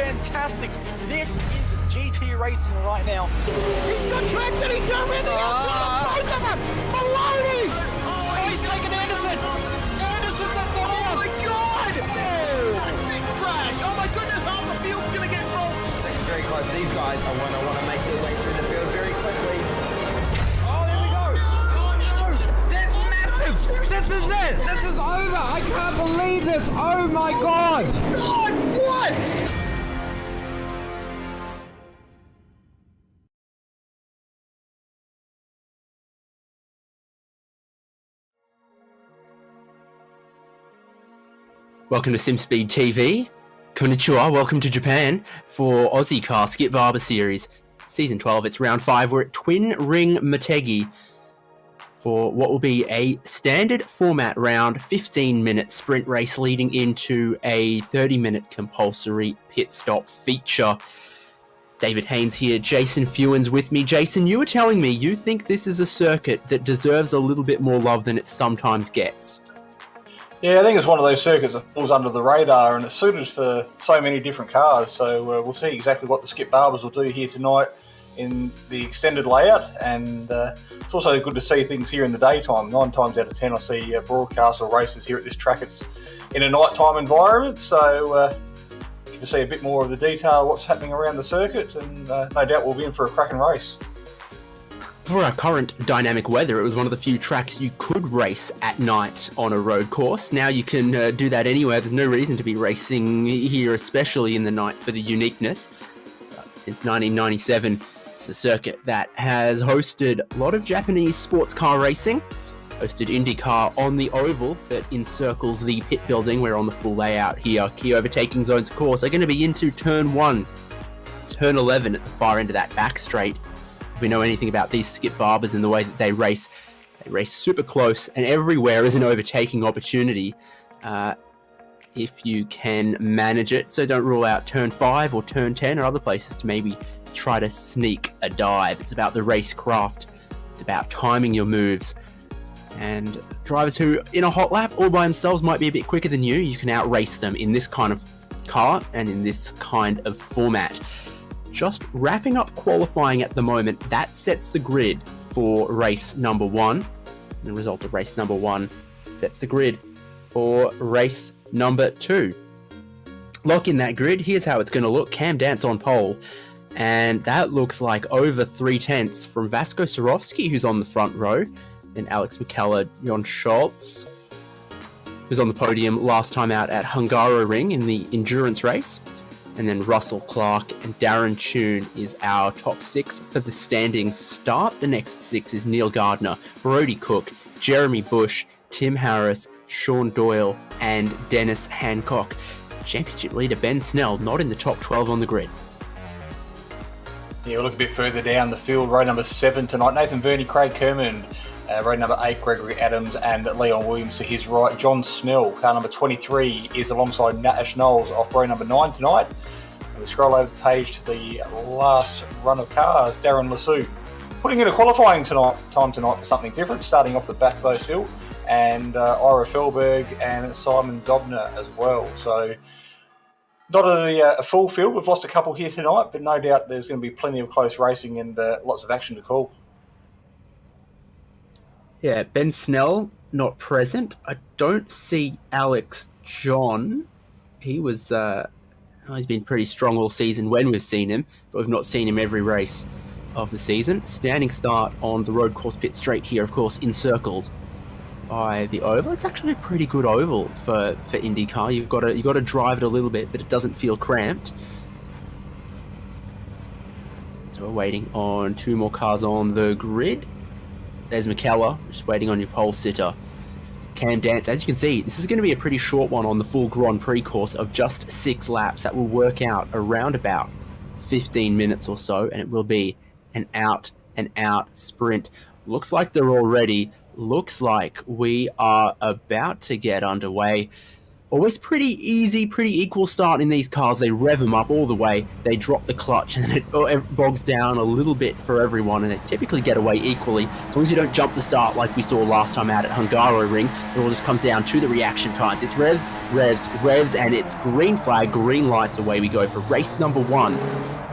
fantastic. This is GT racing right now. He's got traction, he's going around the outside of both of them! Maloney! Oh, he's taken Anderson! Anderson's up to Oh my God! Big crash! Oh my goodness, half the field's going to get rolled! Second very close. These guys are want to make their way through the field very quickly. Oh, here we go! Oh no! That's massive! This is it! This is over! I can't believe this! Oh my God! God, what? Welcome to Simspeed TV. Konnichiwa, welcome to Japan for Ozicar Skip Barber Series. Season 12, it's round 5. We're at Twin Ring Motegi for what will be a standard format round, 15-minute sprint race leading into a 30-minute compulsory pit stop feature. David Haynes here, Jason Fewens with me. Jason, you were telling me you think this is a circuit that deserves a little bit more love than it sometimes gets. Yeah, I think it's one of those circuits that falls under the radar and it's suited for so many different cars. So we'll see exactly what the Skip Barbers will do here tonight in the extended layout. And it's also good to see things here in the daytime. 9 times out of 10 I see broadcast or races here at this track. It's in a nighttime environment, so get to see a bit more of the detail of what's happening around the circuit, and no doubt we'll be in for a cracking race. For our current dynamic weather, it was one of the few tracks you could race at night on a road course. Now you can do that anywhere. There's no reason to be racing here, especially in the night, for the uniqueness. Since 1997, it's a circuit that has hosted a lot of Japanese sports car racing, hosted IndyCar on the oval that encircles the pit building. We're on the full layout here. Key overtaking zones, of course, are going to be into turn 1, turn 11 at the far end of that back straight. If we know anything about these Skip Barbers and the way that they race super close, and everywhere is an overtaking opportunity if you can manage it. So don't rule out turn 5 or turn 10 or other places to maybe try to sneak a dive. It's about the racecraft. It's about timing your moves. And drivers who, in a hot lap all by themselves, might be a bit quicker than you, you can outrace them in this kind of car and in this kind of format. Just wrapping up qualifying at the moment, that sets the grid for race number 1. The result of race number 1 sets the grid for race number 2. Lock in that grid. Here's how it's going to look. Cam Dance on pole, and that looks like over 3/10 from Vasco Sorowski, who's on the front row. Then Alex McKellar, Jon Schultz, who's on the podium last time out at Hungaroring in the endurance race. And then Russell Clark and Darren Tune is our top 6 for the standing start. The next 6 is Neil Gardner, Brody Cook, Jeremy Bush, Tim Harris, Sean Doyle, and Dennis Hancock. Championship leader Ben Snell not in the top 12 on the grid. Yeah, we'll look a bit further down the field. Row number 7 tonight, Nathan Verney, Craig Kermond. Row number 8, Gregory Adams and Leon Williams to his right. John Snell, car number 23, is alongside Nash Knowles off row number 9 tonight. And we scroll over the page to the last run of cars, Darren Lassou. Putting in a qualifying time tonight for something different, starting off the back of those field, and Ira Felberg and Simon Dobner as well. So not a full field. We've lost a couple here tonight, but no doubt there's going to be plenty of close racing and lots of action to call. Yeah, Ben Snell not present. I don't see Alex John. He was he's been pretty strong all season when we've seen him, but we've not seen him every race of the season. Standing start on the road course pit straight here, of course, encircled by the oval. It's actually a pretty good oval for IndyCar. You've got to drive it a little bit, but it doesn't feel cramped. So we're waiting on 2 more cars on the grid. There's McKellar, just waiting on your pole sitter. Cam Dance, as you can see, this is going to be a pretty short one on the full Grand Prix course of just 6 laps. That will work out around about 15 minutes or so, and it will be an out sprint. Looks like they're all ready. Looks like we are about to get underway. Always pretty easy, pretty equal start in these cars. They rev them up all the way, they drop the clutch, and then it bogs down a little bit for everyone, and they typically get away equally. As long as you don't jump the start like we saw last time out at Hungaroring, it all just comes down to the reaction times. It's revs, revs, revs, and it's green flag, green lights, away we go for race number 1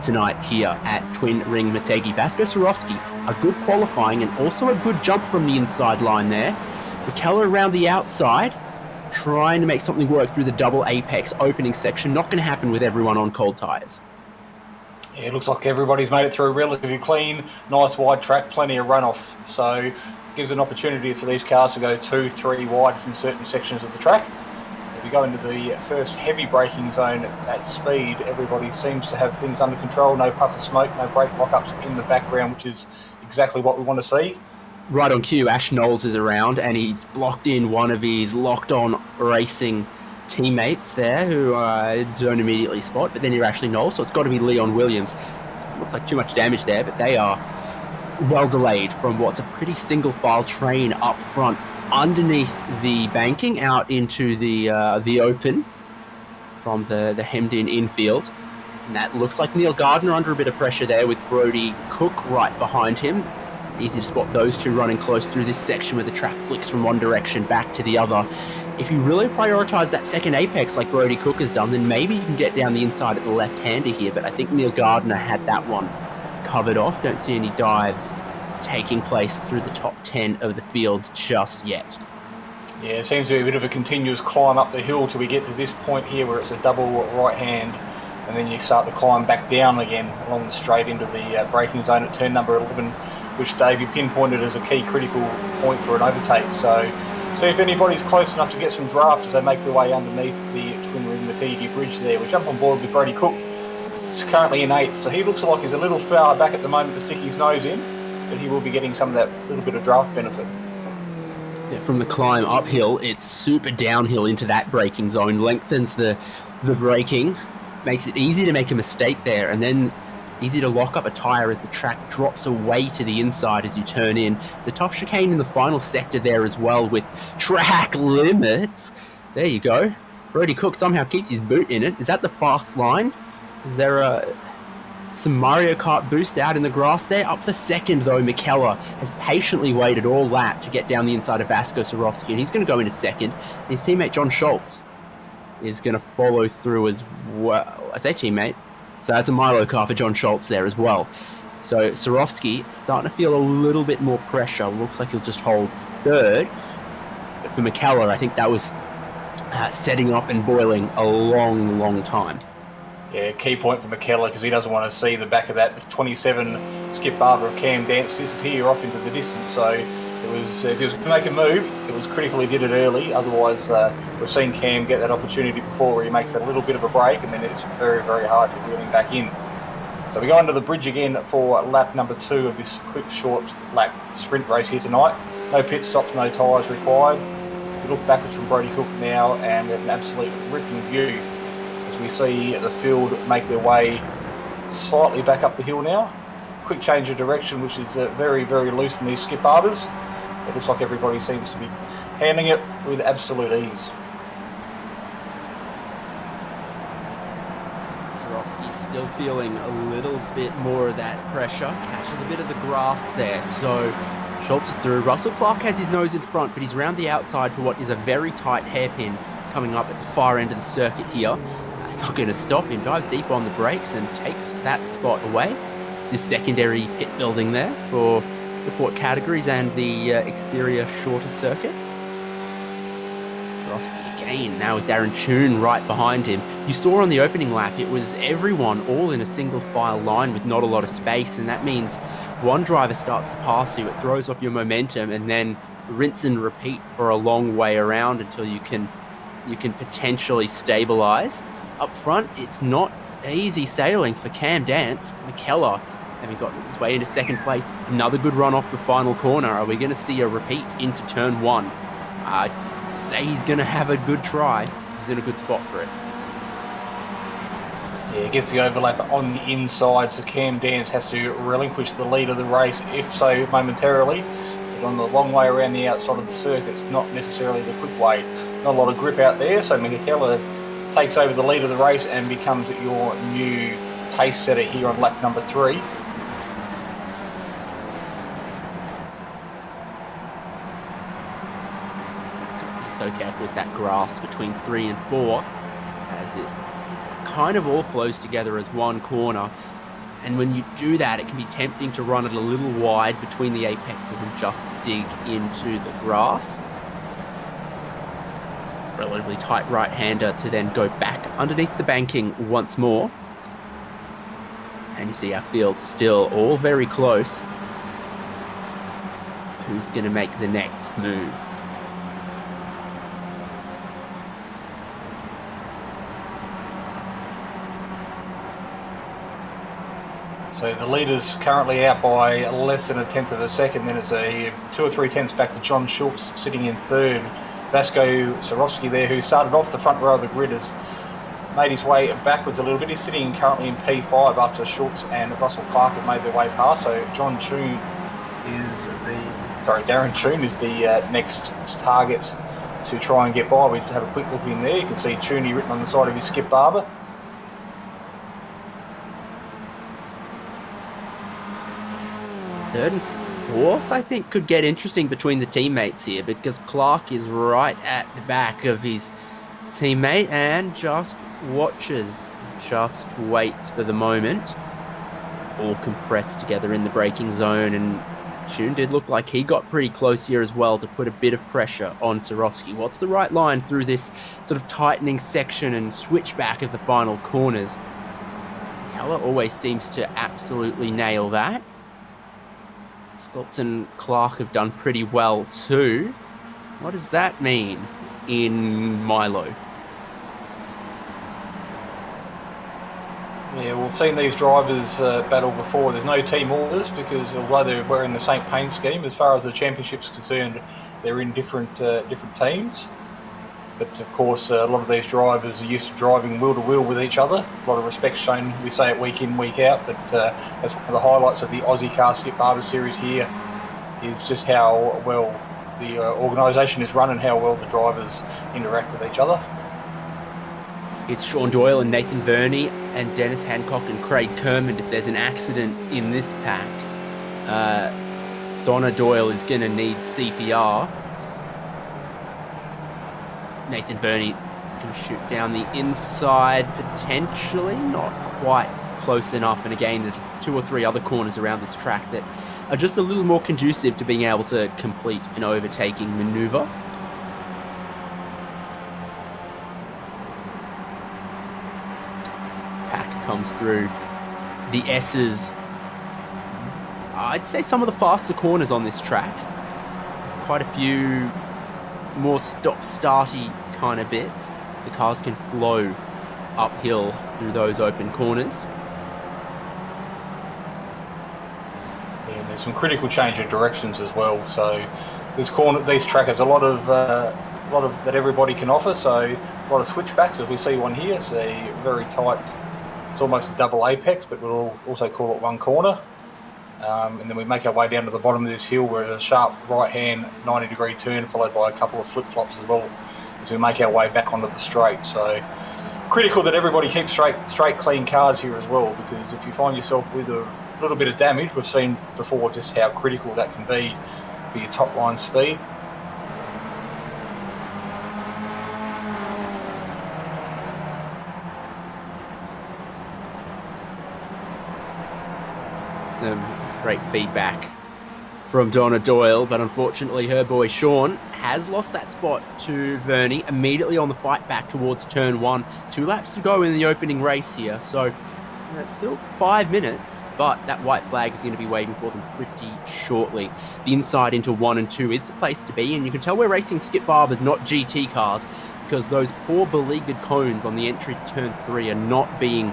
tonight here at Twin Ring Motegi. Vasco Surovsky, a good qualifying and also a good jump from the inside line there. McKellar around the outside, trying to make something work through the double apex opening section. Not going to happen with everyone on cold tyres. Yeah, it looks like everybody's made it through relatively clean, nice wide track, plenty of runoff. So gives an opportunity for these cars to go 2-3 wides in certain sections of the track. If we go into the first heavy braking zone at speed, everybody seems to have things under control. No puff of smoke, no brake lockups in the background, which is exactly what we want to see. Right on cue, Ash Knowles is around, and he's blocked in one of his locked-on racing teammates there who don't immediately spot, but then you're Ashley Knowles, so it's got to be Leon Williams. Doesn't look like too much damage there, but they are well delayed from what's a pretty single-file train up front underneath the banking out into the open from the hemmed-in infield. And that looks like Neil Gardner under a bit of pressure there with Brody Cook right behind him. Easy to spot those two running close through this section where the track flicks from one direction back to the other. If you really prioritise that second apex like Brody Cook has done, then maybe you can get down the inside at the left-hander here, but I think Neil Gardner had that one covered off. Don't see any dives taking place through the top 10 of the field just yet. Yeah, it seems to be a bit of a continuous climb up the hill till we get to this point here where it's a double right hand, and then you start to climb back down again along the straight into the braking zone at turn number 11, which Dave, you pinpointed as a key critical point for an overtake. So see if anybody's close enough to get some draft as they make their way underneath the Twin Ring Motegi bridge there. We jump on board with Brody Cook. He's currently in 8th, so he looks like he's a little far back at the moment to stick his nose in, but he will be getting some of that little bit of draft benefit. Yeah, from the climb uphill, it's super downhill into that braking zone, lengthens the braking, makes it easy to make a mistake there, and then easy to lock up a tyre as the track drops away to the inside as you turn in. It's a tough chicane in the final sector there as well with track limits. There you go. Brody Cook somehow keeps his boot in it. Is that the fast line? Is there some Mario Kart boost out in the grass there? Up for second though, McKellar has patiently waited all lap to get down the inside of Vasco Surovsky, and he's going to go into second. His teammate John Schultz is going to follow through as well. I say teammate. So that's a Milo car for John Schultz there as well. So Surovsky starting to feel a little bit more pressure. Looks like he'll just hold third. But for McKellar, I think that was setting up and boiling a long, long time. Yeah, key point for McKellar because he doesn't want to see the back of that 27 Skip Barber of Cam Dance disappear off into the distance. So it was, if he was going to make a move, it was critical he did it early. Otherwise, we've seen Cam get that opportunity before where he makes that little bit of a break and then it's very, very hard to reel him back in. So we go under the bridge again for lap number 2 of this quick, short lap sprint race here tonight. No pit stops, no tyres required. We look backwards from Brody Cook now and we have an absolute ripping view as we see the field make their way slightly back up the hill now. Quick change of direction, which is very, very loose in these Skip Barbers. It looks like everybody seems to be handling it with absolute ease. Surovsky's still feeling a little bit more of that pressure. Catches a bit of the grass there, so Schultz is through. Russell Clark has his nose in front, but he's round the outside for what is a very tight hairpin coming up at the far end of the circuit here. That's not going to stop him. Dives deep on the brakes and takes that spot away. It's his secondary pit building there for support categories and the exterior shorter circuit. Surovsky again, now with Darren Toon right behind him. You saw on the opening lap, it was everyone all in a single file line with not a lot of space, and that means one driver starts to pass you, it throws off your momentum, and then rinse and repeat for a long way around until you can potentially stabilize. Up front, it's not easy sailing for Cam Dance. McKellar having gotten his way into second place. Another good run off the final corner. Are we going to see a repeat into turn 1? I'd say he's going to have a good try. He's in a good spot for it. Yeah, gets the overlap on the inside, so Cam Dance has to relinquish the lead of the race, if so momentarily. But on the long way around the outside of the circuit, it's not necessarily the quick way. not a lot of grip out there, so Motegi takes over the lead of the race and becomes your new pace setter here on lap number 3. So careful with that grass between 3 and 4, as it kind of all flows together as one corner. And when you do that, it can be tempting to run it a little wide between the apexes and just dig into the grass. Relatively tight right-hander to then go back underneath the banking once more. And you see our field still all very close. Who's going to make the next move? So the leader's currently out by less than 1/10 of a second. Then it's a 2 or 3 tenths back to John Schultz sitting in third. Vasco Sorowski there, who started off the front row of the grid, has made his way backwards a little bit. He's sitting currently in P5 after Schultz and Russell Clark have made their way past. So Darren Choon is the next target to try and get by. We have a quick look in there. You can see Chooney written on the side of his Skip Barber. Third and fourth, I think, could get interesting between the teammates here, because Clark is right at the back of his teammate and just watches, just waits for the moment. All compressed together in the braking zone, and Choon did look like he got pretty close here as well to put a bit of pressure on Sorowski. What's the right line through this sort of tightening section and switchback of the final corners? Keller always seems to absolutely nail that. Schultz and Clark have done pretty well too. What does that mean in Milo? Yeah, we've seen these drivers battle before. There's no team orders because although they're wearing the same paint scheme, as far as the championship's concerned, they're in different teams. But of course, a lot of these drivers are used to driving wheel to wheel with each other. A lot of respect shown. We say it week in, week out. But that's one of the highlights of the Ozicar Skip Barber Series here, is just how well the organisation is run and how well the drivers interact with each other. It's Sean Doyle and Nathan Verney and Dennis Hancock and Craig Kermond if there's an accident in this pack. Donna Doyle is going to need CPR. Nathan Verney can shoot down the inside potentially, not quite close enough. And again, there's 2 or 3 other corners around this track that are just a little more conducive to being able to complete an overtaking maneuver. Pack comes through the S's. I'd say some of the faster corners on this track. There's quite a few more stop-starty kind of bits. The cars can flow uphill through those open corners. Yeah, and there's some critical change of directions as well. So these track has a lot of that everybody can offer. So a lot of switchbacks, as we see one here. It's a very tight. It's almost a double apex, but we'll also call it one corner. And then we make our way down to the bottom of this hill where there's a sharp right-hand 90-degree turn followed by a couple of flip-flops as well as we make our way back onto the straight. So critical that everybody keeps straight clean cars here as well, because if you find yourself with a little bit of damage, we've seen before just how critical that can be for your top line speed. Some great feedback from Donna Doyle, but unfortunately her boy Sean has lost that spot to Verney immediately on the fight back towards turn 1. 2 laps to go in the opening race here, so it's still 5 minutes, but that white flag is going to be waiting for them pretty shortly. The inside into 1 and 2 is the place to be, and you can tell we're racing Skip Barbers, not GT cars, because those poor beleaguered cones on the entry to turn 3 are not being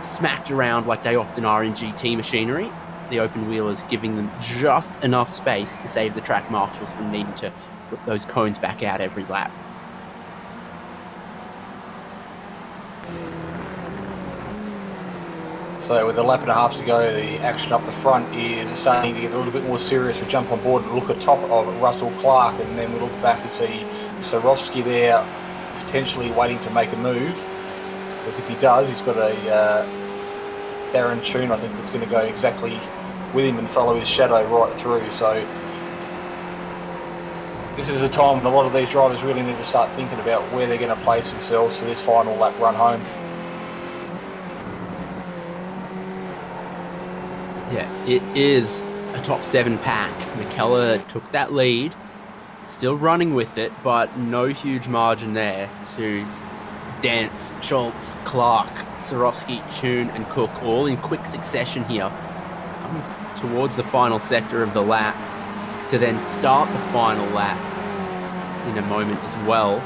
smacked around like they often are in GT machinery. The open wheelers giving them just enough space to save the track marshals from needing to put those cones back out every lap. So with a lap and a half to go, the action up the front is starting to get a little bit more serious. We jump on board and look at top of Russell Clark, and then we look back and see Swarovski there potentially waiting to make a move. But if he does, he's got a Darren Tune, I think, that's going to go exactly with him and follow his shadow right through. So this is a time when a lot of these drivers really need to start thinking about where they're going to place themselves for this final lap run home. Yeah, it is a top 7 pack. McKellar took that lead, still running with it, but no huge margin there to Dance, Schultz, Clark, Swarovski, Tune and Cook, all in quick succession here, coming towards the final sector of the lap to then start the final lap in a moment as well.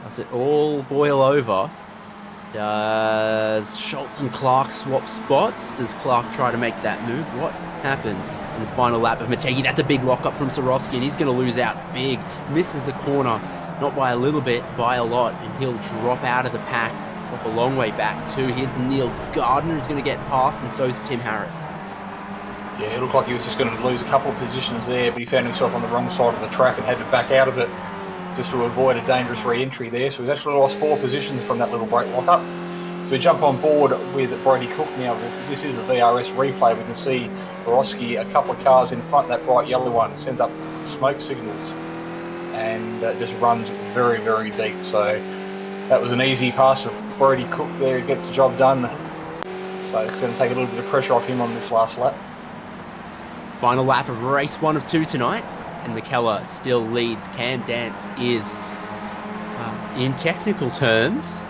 Does it all boil over? Does Schultz and Clark swap spots? Does Clark try to make that move? What happens in the final lap of Motegi? That's a big lock-up from Swarovski, and he's going to lose out big. Misses the corner, not by a little bit, by a lot, and he'll drop out of the pack, drop a long way back too. Here's Neil Gardner, who's going to get past, and so is Tim Harris. Yeah, it looked like he was just going to lose a couple of positions there, but he found himself on the wrong side of the track and had to back out of it just to avoid a dangerous re-entry there. So he's actually lost 4 positions from that little brake lock-up. So we jump on board with Brody Cook now. This is a VRS replay. We can see Swarovski a couple of cars in front, that bright yellow one, send up smoke signals and just runs very, very deep. So that was an easy pass for Brody Cook there. He gets the job done. So it's going to take a little bit of pressure off him on this last lap. Final lap of race 1 of 2 tonight, and McKellar still leads. Cam Dance is, in technical terms,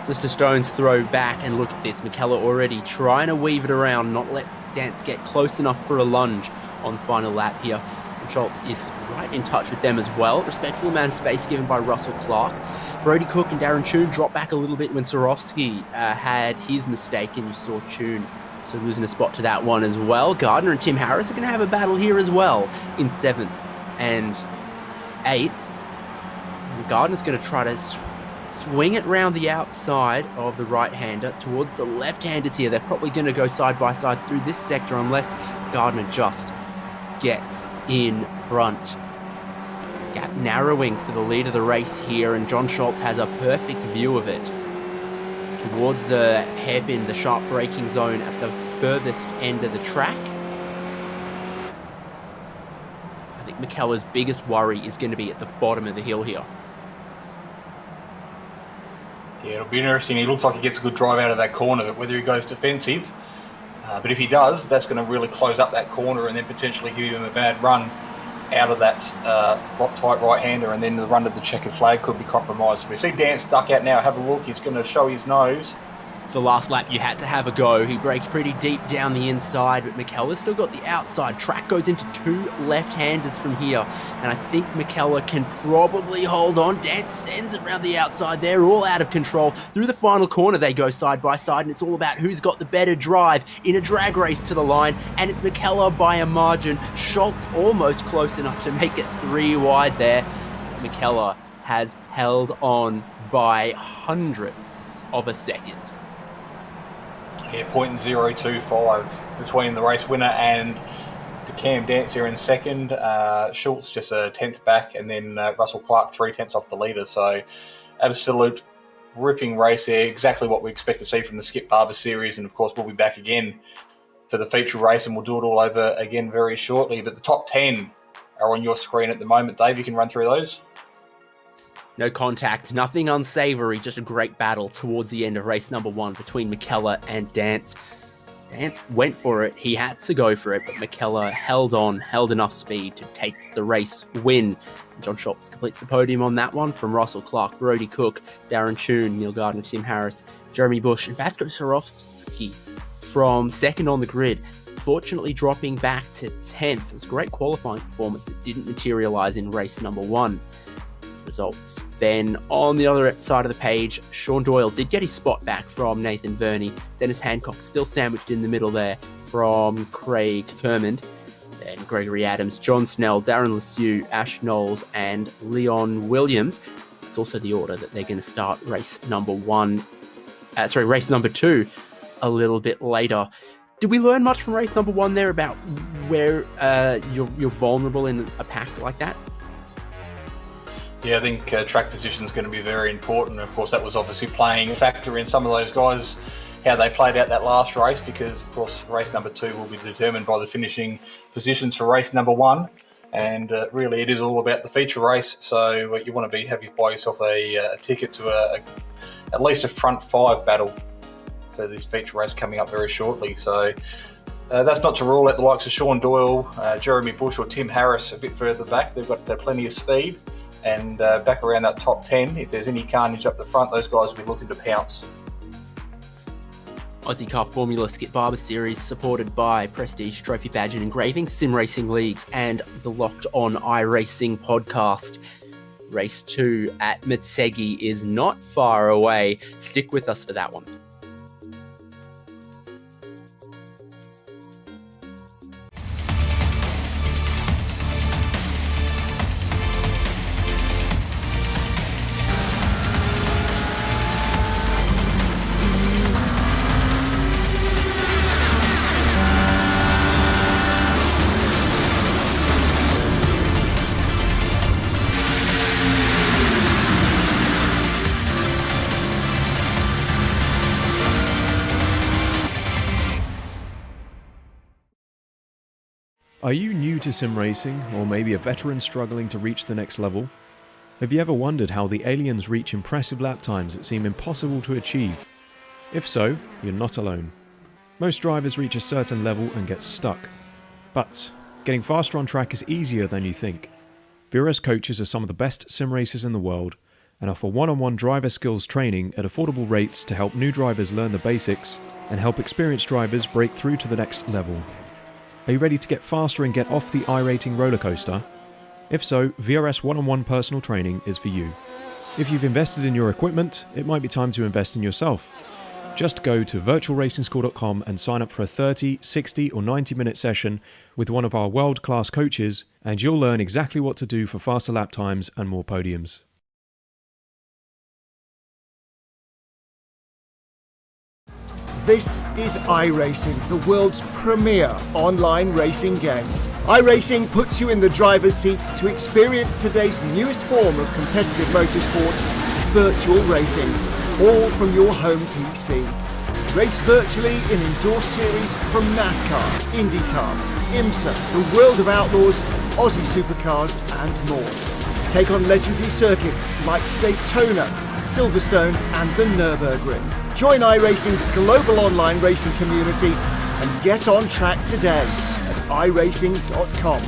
just a stone's throw back, and look at this. McKellar already trying to weave it around, not let Dance get close enough for a lunge on the final lap here. And Schultz is right in touch with them as well. Respectful amount of space given by Russell Clark. Brody Cook and Darren Tune drop back a little bit when Swarovski had his mistake, and you saw Tune so losing a spot to that one as well. Gardner and Tim Harris are going to have a battle here as well in 7th and 8th. And Gardner's going to try to swing it round the outside of the right-hander towards the left-handers here. They're probably going to go side by side through this sector unless Gardner just gets in front. Gap narrowing for the lead of the race here, and John Schultz has a perfect view of it towards the hairpin, the sharp braking zone at the furthest end of the track. I think McKellar's biggest worry is going to be at the bottom of the hill here. Yeah, it'll be interesting. He looks like he gets a good drive out of that corner, but whether he goes defensive, but if he does, that's going to really close up that corner and then potentially give him a bad run out of that tight right-hander, and then the run to the checkered flag could be compromised. We see Dance duck out now. Have a look. He's going to show his nose. The last lap, you had to have a go. He brakes pretty deep down the inside, but McKellar's still got the outside. Track goes into 2 left-handers from here, and I think McKellar can probably hold on. Dance sends it around the outside. They're all out of control. Through the final corner, they go side by side, and it's all about who's got the better drive in a drag race to the line, and it's McKellar by a margin. Schultz almost close enough to make it 3 wide there. McKellar has held on by hundredths of a second. Yeah, 0.025 between the race winner and Cam Dance here in second. Schultz just a 10th back, and then Russell Clark 3/10 off the leader. So absolute ripping race there. Exactly what we expect to see from the Skip Barber Series. And of course, we'll be back again for the feature race, and we'll do it all over again very shortly. But the top 10 are on your screen at the moment. Dave, you can run through those. No contact, nothing unsavory, just a great battle towards the end of race number 1 between McKellar and Dance. Dance went for it, he had to go for it, but McKellar held on, held enough speed to take the race win. And John Schultz completes the podium on that one from Russell Clark, Brody Cook, Darren Tune, Neil Gardner, Tim Harris, Jeremy Bush, and Vasco Swarovski from second on the grid. Fortunately dropping back to 10th. It was a great qualifying performance that didn't materialise in race number 1. Results. Then on the other side of the page, Sean Doyle did get his spot back from Nathan Verney. Dennis Hancock still sandwiched in the middle there from Craig Kermond. Then Gregory Adams, John Snell, Darren Lesueur, Ash Knowles, and Leon Williams. It's also the order that they're going to start race number 2 a little bit later. Did we learn much from race number 1 there about where you're vulnerable in a pack like that? Yeah, I think track position is going to be very important. Of course, that was obviously playing a factor in some of those guys, how they played out that last race, because, of course, race number 2 will be determined by the finishing positions for race number 1. And really, it is all about the feature race. So you want to buy yourself a ticket to at least a front 5 battle for this feature race coming up very shortly. So that's not to rule out the likes of Sean Doyle, Jeremy Bush or Tim Harris a bit further back. They've got plenty of speed. And back around that top 10, if there's any carnage up the front, those guys will be looking to pounce. Aussie Car Formula Skip Barber Series, supported by Prestige Trophy Badge and Engraving, Sim Racing Leagues, and the Locked On iRacing podcast. Race 2 at Motegi is not far away. Stick with us for that one. Are you new to sim racing, or maybe a veteran struggling to reach the next level? Have you ever wondered how the aliens reach impressive lap times that seem impossible to achieve? If so, you're not alone. Most drivers reach a certain level and get stuck. But getting faster on track is easier than you think. VRS coaches are some of the best sim racers in the world and offer one-on-one driver skills training at affordable rates to help new drivers learn the basics and help experienced drivers break through to the next level. Are you ready to get faster and get off the iRacing roller coaster? If so, VRS one-on-one personal training is for you. If you've invested in your equipment, it might be time to invest in yourself. Just go to virtualracingschool.com and sign up for a 30, 60 or 90-minute session with one of our world-class coaches, and you'll learn exactly what to do for faster lap times and more podiums. This is iRacing, the world's premier online racing game. iRacing puts you in the driver's seat to experience today's newest form of competitive motorsport, virtual racing, all from your home PC. Race virtually in endorsed series from NASCAR, IndyCar, IMSA, the World of Outlaws, Aussie Supercars and more. Take on legendary circuits like Daytona, Silverstone and the Nürburgring. Join iRacing's global online racing community and get on track today at iRacing.com.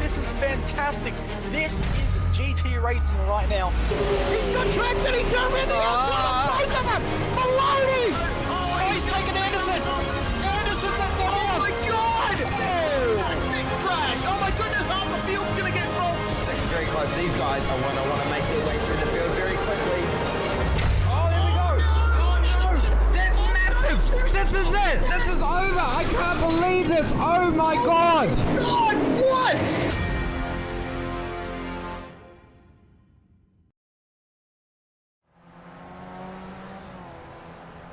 This is fantastic. This is GT racing right now. He's got traction, he's got everything outside of both of them! Maloney! Oh, he's taking Anderson. Anderson's up top. Oh my god! Oh! Big crash! Oh my goodness, half the field's gonna get rolled! Second very close. These guys are want to make their way through the field very quickly. Oh, there we go. Oh no! That's massive! This is it! This is over! I can't believe this! Oh my god! God, what?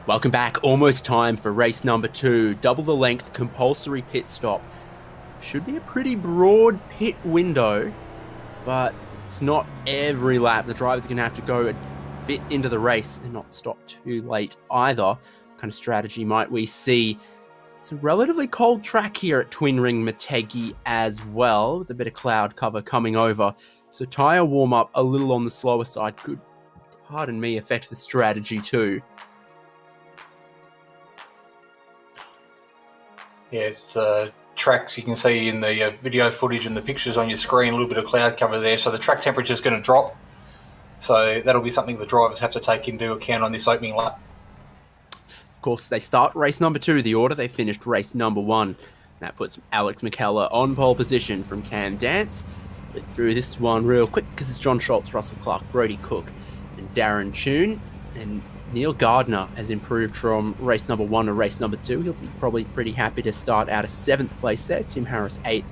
Welcome back. Almost time for race number 2. Double the length compulsory pit stop. Should be a pretty broad pit window, but it's not every lap. The driver's going to have to go a bit into the race and not stop too late either. What kind of strategy might we see? It's a relatively cold track here at Twin Ring Motegi as well, with a bit of cloud cover coming over. So tyre warm up a little on the slower side could, pardon me, affect the strategy too. Yes, tracks you can see in the video footage and the pictures on your screen, a little bit of cloud cover there. So the track temperature is going to drop. So that'll be something the drivers have to take into account on this opening lap. Of course, they start race number 2, the order they finished race number 1. That puts Alex McKellar on pole position from Cam Dance. But through this one real quick because it's John Schultz, Russell Clark, Brody Cook and Darren Tune. And Neil Gardner has improved from race number 1 to race number 2. He'll be probably pretty happy to start out of 7th place there. Tim Harris 8th.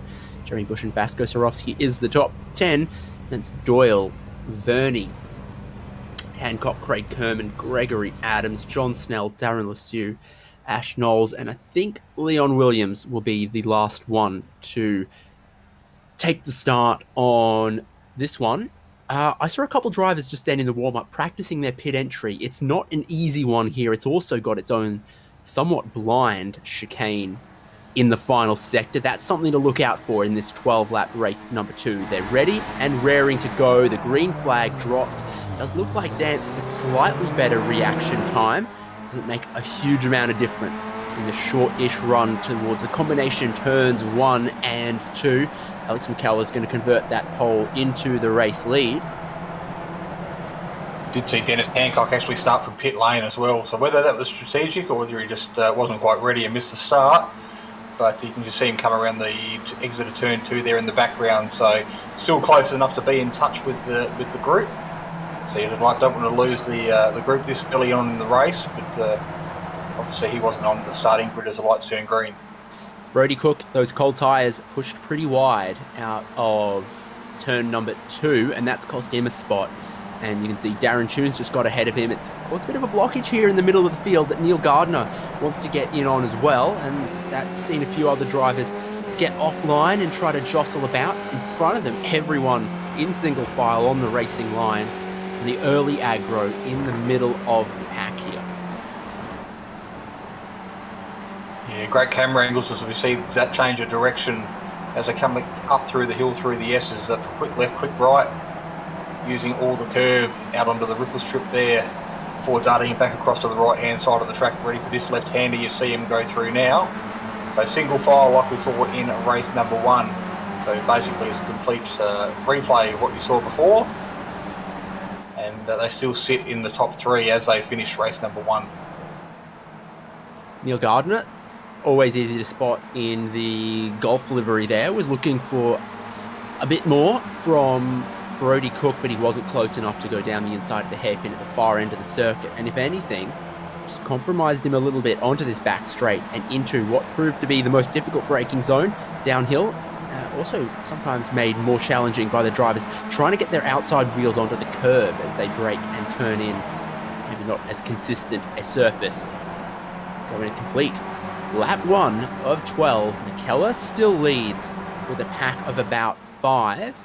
Jeremy Bush and Vasco Sorofsky is the top 10. That's Doyle, Verney, Hancock, Craig Kerman, Gregory Adams, John Snell, Darren Lasue, Ash Knowles, and I think Leon Williams will be the last one to take the start on this one. I saw a couple drivers just then in the warm-up practicing their pit entry. It's not an easy one here. It's also got its own somewhat blind chicane in the final sector. That's something to look out for in this 12-lap race number 2. They're ready and raring to go. The green flag drops. Does look like Dance with slightly better reaction time. Doesn't make a huge amount of difference in the short-ish run towards the combination turns 1 and 2. Alex McKellar is going to convert that pole into the race lead. Did see Dennis Hancock actually start from pit lane as well, so whether that was strategic or whether he just wasn't quite ready and missed the start, but you can just see him come around the exit of turn 2 there in the background, so still close enough to be in touch with the group. So you don't want to lose the group this early on in the race, but obviously he wasn't on the starting grid as the lights turned green. Brody Cook, those cold tyres pushed pretty wide out of turn number 2, and that's cost him a spot. And you can see Darren Tunes just got ahead of him. It's caused a bit of a blockage here in the middle of the field that Neil Gardner wants to get in on as well, and that's seen a few other drivers get offline and try to jostle about in front of them. Everyone in single file on the racing line, and the early aggro in the middle of the pack here. Yeah, great camera angles as we see that change of direction as they come up through the hill through the S's. Quick left, quick right, using all the curb out onto the ripple strip there before darting back across to the right hand side of the track, ready for this left hander. You see him go through now. So single file like we saw in race number 1. So basically it's a complete replay of what you saw before, and they still sit in the top 3 as they finish race number 1. Neil Gardner, always easy to spot in the Golf livery there, was looking for a bit more from Brody Cook, but he wasn't close enough to go down the inside of the hairpin at the far end of the circuit. And if anything, just compromised him a little bit onto this back straight and into what proved to be the most difficult braking zone downhill. Also sometimes made more challenging by the drivers trying to get their outside wheels onto the curb as they brake and turn in. Maybe not as consistent a surface. Going to complete lap 1 of 12. McKellar still leads with a pack of about 5.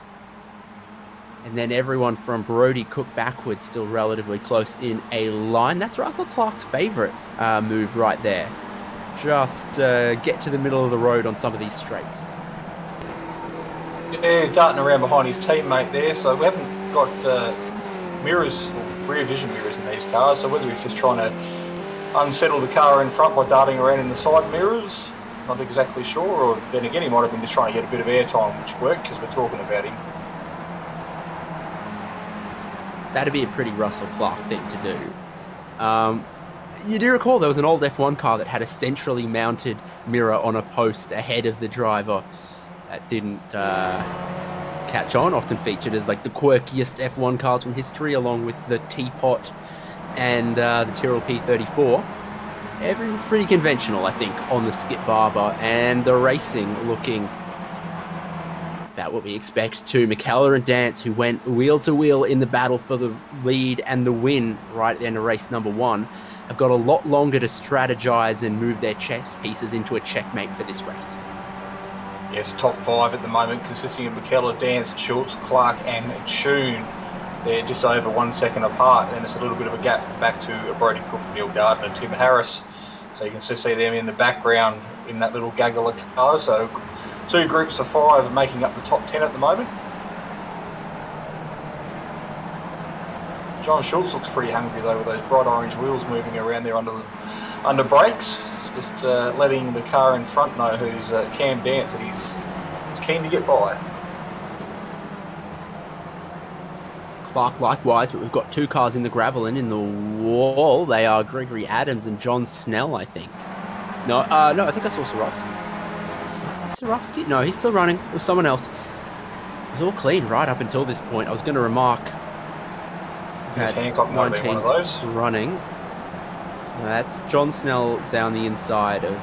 And then everyone from Brody Cook backwards still relatively close in a line. That's Russell Clark's favourite move right there. Just get to the middle of the road on some of these straights. Yeah, darting around behind his teammate there, so we haven't got mirrors, or rear vision mirrors in these cars, so whether he's just trying to unsettle the car in front by darting around in the side mirrors, not exactly sure, or then again he might have been just trying to get a bit of airtime, which worked because we're talking about him. That'd be a pretty Russell Clark thing to do. You do recall there was an old F1 car that had a centrally mounted mirror on a post ahead of the driver that didn't catch on, often featured as like the quirkiest F1 cars from history, along with the Teapot and the Tyrrell P34. Everything's pretty conventional, I think, on the Skip Barber, and the racing looking about what we expect too. McKellar and Dance, who went wheel to wheel in the battle for the lead and the win right at the end of race number 1, have got a lot longer to strategize and move their chess pieces into a checkmate for this race. Yes, top 5 at the moment, consisting of McKellar, Dance, Schultz, Clark and Tune. They're just over 1 second apart, and it's a little bit of a gap back to Brody Cook, Neil Gardner and Tim Harris. So you can still see them in the background in that little gaggle of cars. So 2 groups of 5 making up the top 10 at the moment. John Schultz looks pretty hungry though, with those bright orange wheels moving around there under brakes. Just letting the car in front know who's Cam Dance that he's keen to get by. Clark likewise, but we've got 2 cars in the gravel and in the wall. They are Gregory Adams and John Snell, I think. No, I think I saw Sorofsky. Is it Sorofsky? No, he's still running. It was someone else. It was all clean right up until this point. I was going to remark Hancock might have been one of those. Running. That's John Snell down the inside of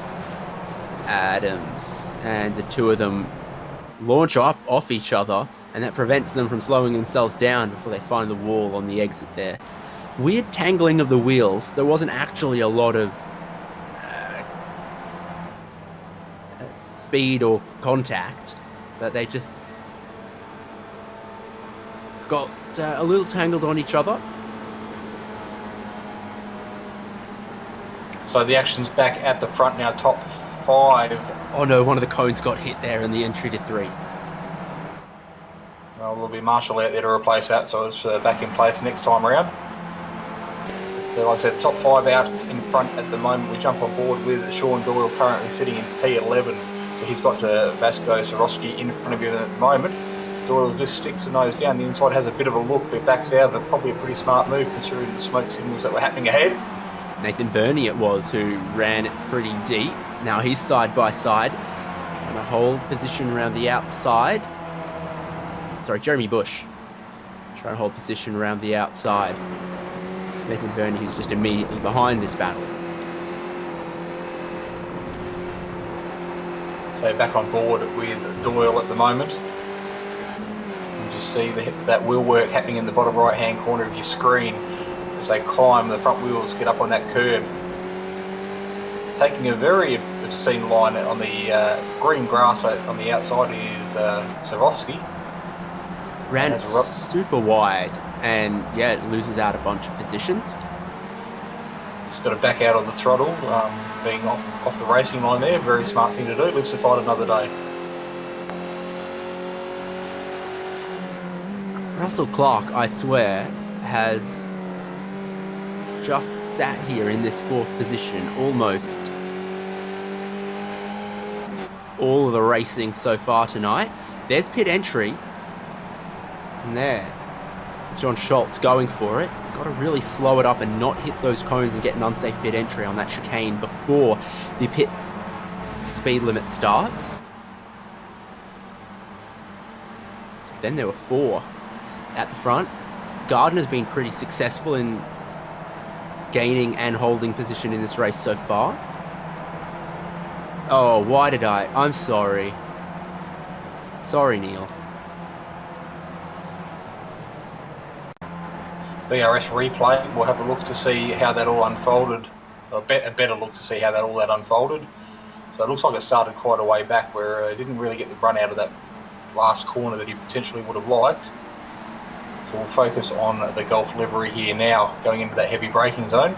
Adams, and the two of them launch up off each other, and that prevents them from slowing themselves down before they find the wall on the exit there. Weird tangling of the wheels. There wasn't actually a lot of speed or contact, but they just got a little tangled on each other. So the action's back at the front now, top 5. Oh no, one of the cones got hit there in the entry to 3. Well, there'll be Marshall out there to replace that, so it's back in place next time around. So like I said, top 5 out in front at the moment. We jump on board with Sean Doyle currently sitting in P11. So he's got Vasco Sorosky in front of him at the moment. Doyle just sticks the nose down the inside, has a bit of a look, but backs out of it. Probably a pretty smart move considering the smoke signals that were happening ahead. Nathan Verney it was who ran it pretty deep. Now he's side by side, trying to hold position around the outside. Sorry, Jeremy Bush trying to hold position around the outside. It's Nathan Verney who's just immediately behind this battle. So back on board with Doyle at the moment. You just see that wheel work happening in the bottom right hand corner of your screen as they climb the front wheels, get up on that curb. Taking a very obscene line on the green grass on the outside is Sorosky. Ran it super wide, and yeah, it loses out a bunch of positions. He's got to back out on the throttle, being off the racing line there. Very smart thing to do. Lives to fight another day. Russell Clark, I swear, has just sat here in this 4th position almost all of the racing so far tonight. There's pit entry. And there, it's John Schultz going for it. Got to really slow it up and not hit those cones and get an unsafe pit entry on that chicane before the pit speed limit starts. So then there were 4 at the front. Gardner's been pretty successful in gaining and holding position in this race so far. Oh, why did I? I'm sorry. Sorry, Neil. BRS replay, we'll have a look to see how that all unfolded, or a better look to see how that unfolded. So it looks like it started quite a way back where it didn't really get the run out of that last corner that he potentially would have liked. So we'll focus on the Golf livery here now, going into that heavy braking zone.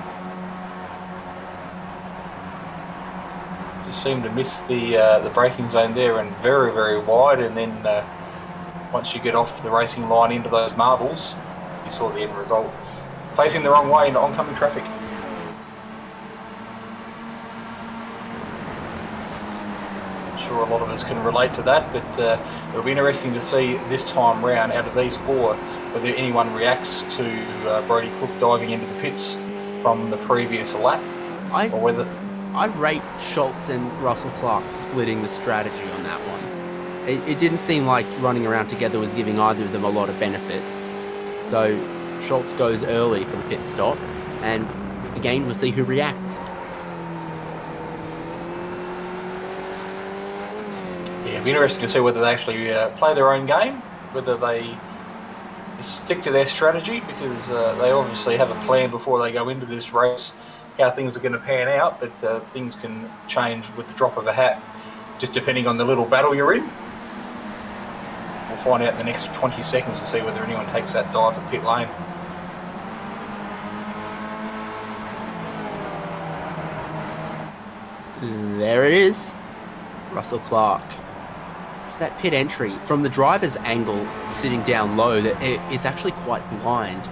Just seemed to miss the braking zone there, and very, very wide, and then once you get off the racing line into those marbles, you saw the end result. Facing the wrong way into oncoming traffic. I'm sure a lot of us can relate to that, but it'll be interesting to see this time round, out of these 4, whether anyone reacts to Brodie Cook diving into the pits from the previous lap, or whether... I rate Schultz and Russell Clark splitting the strategy on that one. It didn't seem like running around together was giving either of them a lot of benefit. So Schultz goes early for the pit stop, and again we'll see who reacts. Yeah, it'll be interesting to see whether they actually play their own game, whether they stick to their strategy, because they obviously have a plan before they go into this race, how things are going to pan out, but things can change with the drop of a hat, just depending on the little battle you're in. We'll find out in the next 20 seconds to see whether anyone takes that dive at pit lane. There it is. Russell Clark. It's that pit entry. From the driver's angle, sitting down low, it's actually quite blind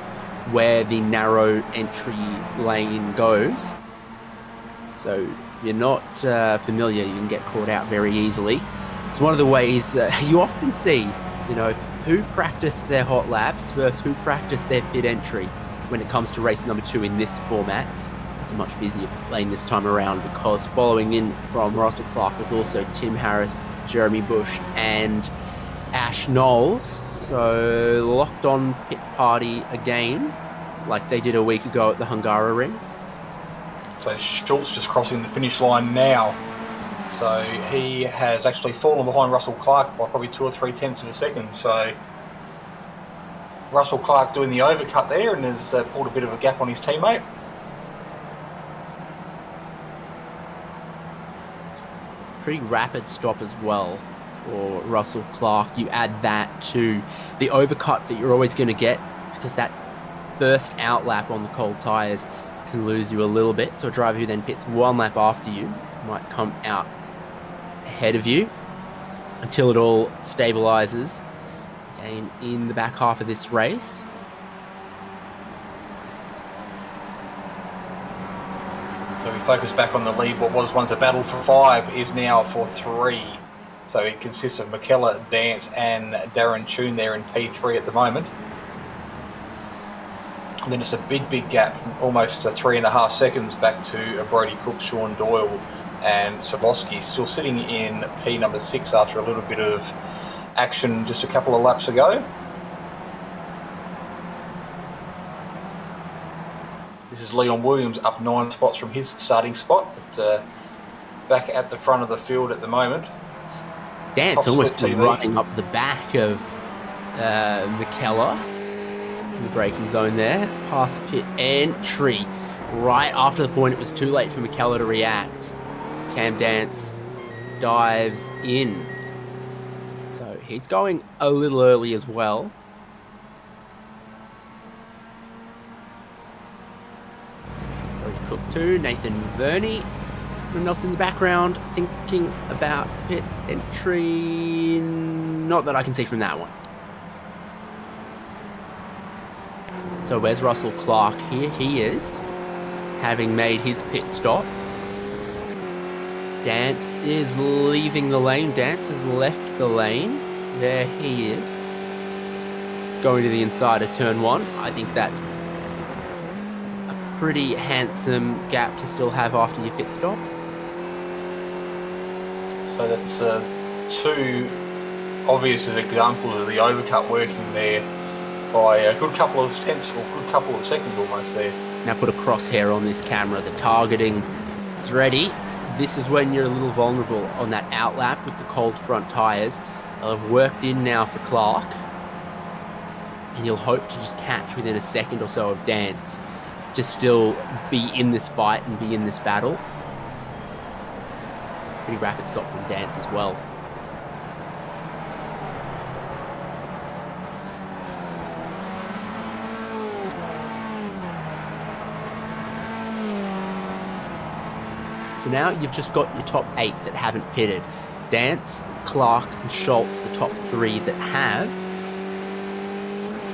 where the narrow entry lane goes. So if you're not familiar, you can get caught out very easily. It's one of the ways you often see, who practiced their hot laps versus who practiced their pit entry when it comes to race number 2 in this format. It's a much busier lane this time around, because following in from Russell Clark was also Tim Harris, Jeremy Bush and Ash Knowles. So locked on pit party again, like they did a week ago at the Hungaroring. So Schultz just crossing the finish line now. So he has actually fallen behind Russell Clark by probably 2 or 3 tenths of a second. So Russell Clark doing the overcut there and has pulled a bit of a gap on his teammate. Pretty rapid stop as well for Russell Clark. You add that to the overcut that you're always going to get, because that first out lap on the cold tyres can lose you a little bit. So a driver who then pits 1 lap after you might come out ahead of you until it all stabilizes again in the back half of this race. So we focus back on the lead. What was once a battle for 5 is now for 3. So it consists of McKellar, Dance and Darren Tune there in P3 at the moment. And then it's a big gap, almost 3.5 seconds back to Brody Cook, Sean Doyle and Savosky, still sitting in P number 6 after a little bit of action just a couple of laps ago. This is Leon Williams up 9 spots from his starting spot, but back at the front of the field at the moment. Dance almost running up the back of McKellar in the braking zone there, past pit entry. Right after the point, it was too late for McKellar to react. Cam Dance dives in. So he's going a little early as well. Brody Cook too, Nathan Verney. Everyone else in the background thinking about pit entry. Not that I can see from that one. So where's Russell Clark? Here he is, having made his pit stop. Dance is leaving the lane. Dance has left the lane. There he is, going to the inside of turn 1. I think that's a pretty handsome gap to still have after your pit stop. So that's 2 obvious examples of the overcut working there by a good couple of tenths or good couple of seconds almost there. Now put a crosshair on this camera. The targeting is ready. This is when you're a little vulnerable on that outlap with the cold front tyres. They'll have worked in now for Clark, and you'll hope to just catch within a second or so of Dance to still be in this fight and be in this battle. Pretty rapid stop from Dance as well. So now you've just got your top 8 that haven't pitted. Dance, Clark and Schultz, the top 3 that have.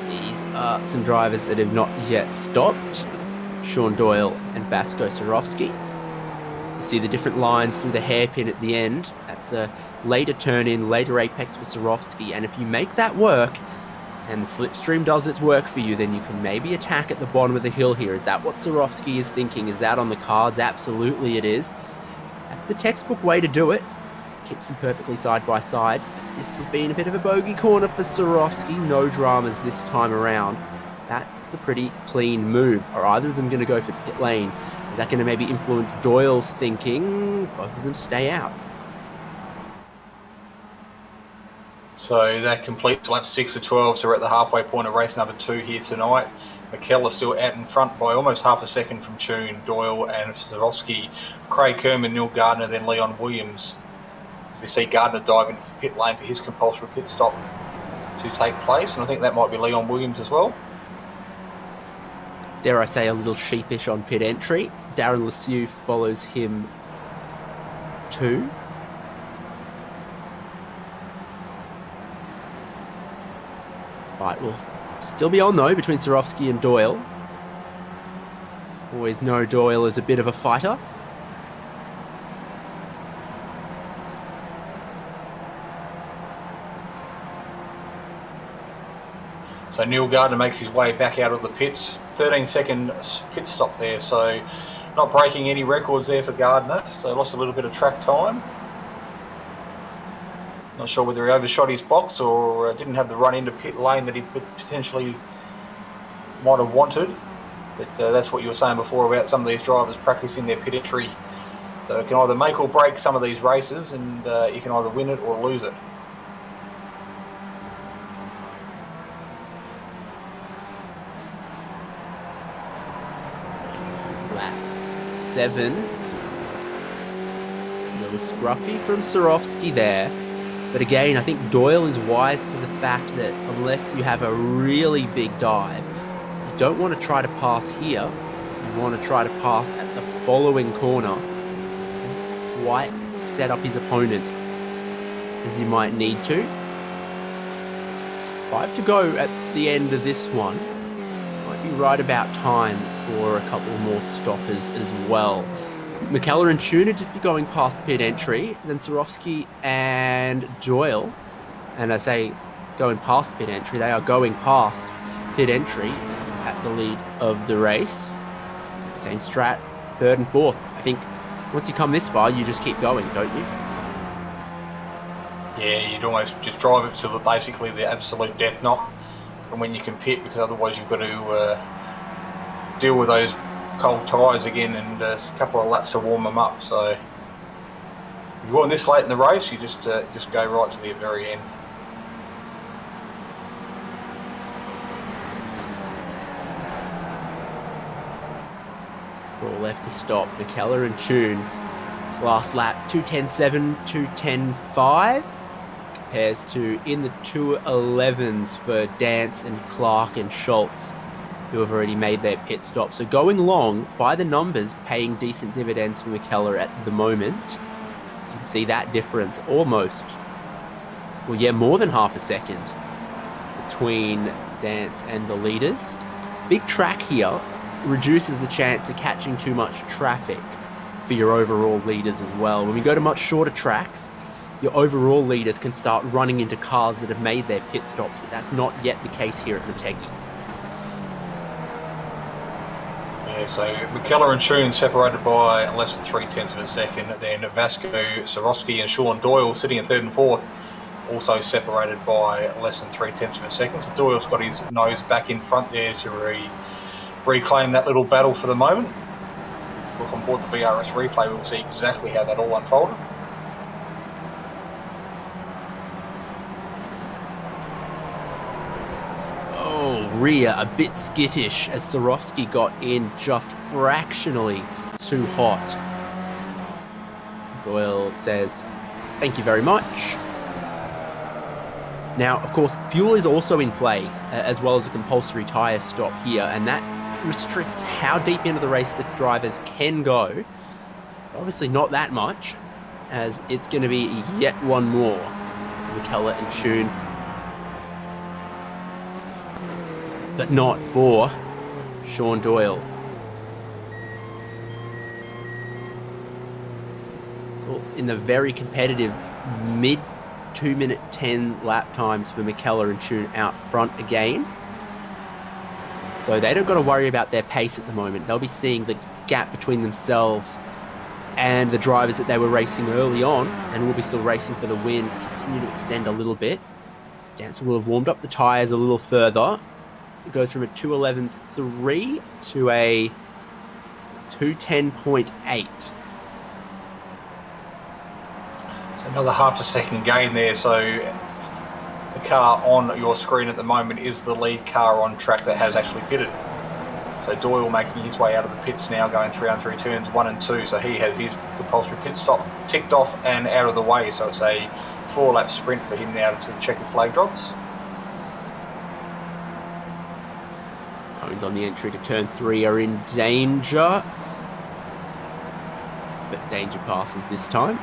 These are some drivers that have not yet stopped. Sean Doyle and Vasco Sorofsky. You see the different lines through the hairpin at the end. That's a later turn in, later apex for Sorofsky. And if you make that work, and the slipstream does its work for you, then you can maybe attack at the bottom of the hill here. Is that what Sorofsky is thinking? Is that on the cards? Absolutely it is. That's the textbook way to do it. Keeps them perfectly side by side. This has been a bit of a bogey corner for Sorofsky. No dramas this time around. That's a pretty clean move. Are either of them going to go for pit lane? Is that going to maybe influence Doyle's thinking? Both of them stay out. So that completes lap 6 of 12, so we're at the halfway point of race number 2 here tonight. McKellar still out in front by almost half a second from Tune, Doyle and Sorofsky. Craig Kerman, Neil Gardner, then Leon Williams. We see Gardner dive into the pit lane for his compulsory pit stop to take place, and I think that might be Leon Williams as well. Dare I say a little sheepish on pit entry. Darren Lesieux follows him too. Fight will still be on though between Sorofsky and Doyle. Always know Doyle is a bit of a fighter. So Neil Gardner makes his way back out of the pits. 13-second pit stop there, so not breaking any records there for Gardner. So lost a little bit of track time. Not sure whether he overshot his box or didn't have the run into pit lane that he potentially might have wanted. But that's what you were saying before about some of these drivers practicing their pit entry. So it can either make or break some of these races, and you can either win it or lose it. Lap 7. A little scruffy from Swarovski there. But again, I think Doyle is wise to the fact that unless you have a really big dive, you don't want to try to pass here. You want to try to pass at the following corner. Quite set up his opponent as you might need to. 5 to go at the end of this one. Might be right about time for a couple more stoppers as well. McKellar and Tuna just be going past pit entry, then Swarovski and Doyle, and I say going past pit entry, they are going past pit entry at the lead of the race. Same strat, 3rd and 4th. I think once you come this far, you just keep going, don't you? Yeah, you'd almost just drive it to basically the absolute death knot from when you can pit, because otherwise you've got to deal with those cold tyres again and a couple of laps to warm them up. So if you're going this late in the race, you just go right to the very end. Four left to stop. McKellar and Tune. Last lap, 2:10.7, 2:10.5. Compares to in the 2:11s for Dance and Clark and Schultz, who have already made their pit stop. So going long, by the numbers, paying decent dividends for McKellar at the moment. You can see that difference almost, well, yeah, more than half a second between Dance and the leaders. Big track here reduces the chance of catching too much traffic for your overall leaders as well. When we go to much shorter tracks, your overall leaders can start running into cars that have made their pit stops, but that's not yet the case here at Motegi. Yeah, so McKellar and Tune separated by less than 0.3 of a second. Then Vasco, Swarovski and Sean Doyle sitting in 3rd and 4th, also separated by less than 0.3 of a second. So Doyle's got his nose back in front there to reclaim that little battle for the moment. Look on board the BRS replay, we'll see exactly how that all unfolded. Rear a bit skittish as Swarovski got in just fractionally too hot. Doyle says, thank you very much. Now, of course, fuel is also in play, as well as a compulsory tyre stop here, and that restricts how deep into the race the drivers can go. Obviously not that much, as it's going to be yet one more. McKellar and Tune. But not for Sean Doyle. It's all in the very competitive mid 2 minute 10 lap times for McKellar and Tune out front again. So they don't got to worry about their pace at the moment. They'll be seeing the gap between themselves and the drivers that they were racing early on, and will be still racing for the win, continue to extend a little bit. Dancer will have warmed up the tyres a little further. It goes from a 2:11.3 to a 2:10.8. So another half a second gain there. So the car on your screen at the moment is the lead car on track that has actually pitted. So Doyle making his way out of the pits now, going 3 on 3 turns 1 and 2. So he has his compulsory pit stop ticked off and out of the way. So it's a 4-lap sprint for him now to the checkered flag drops. Cones on the entry to turn 3 are in danger. But danger passes this time.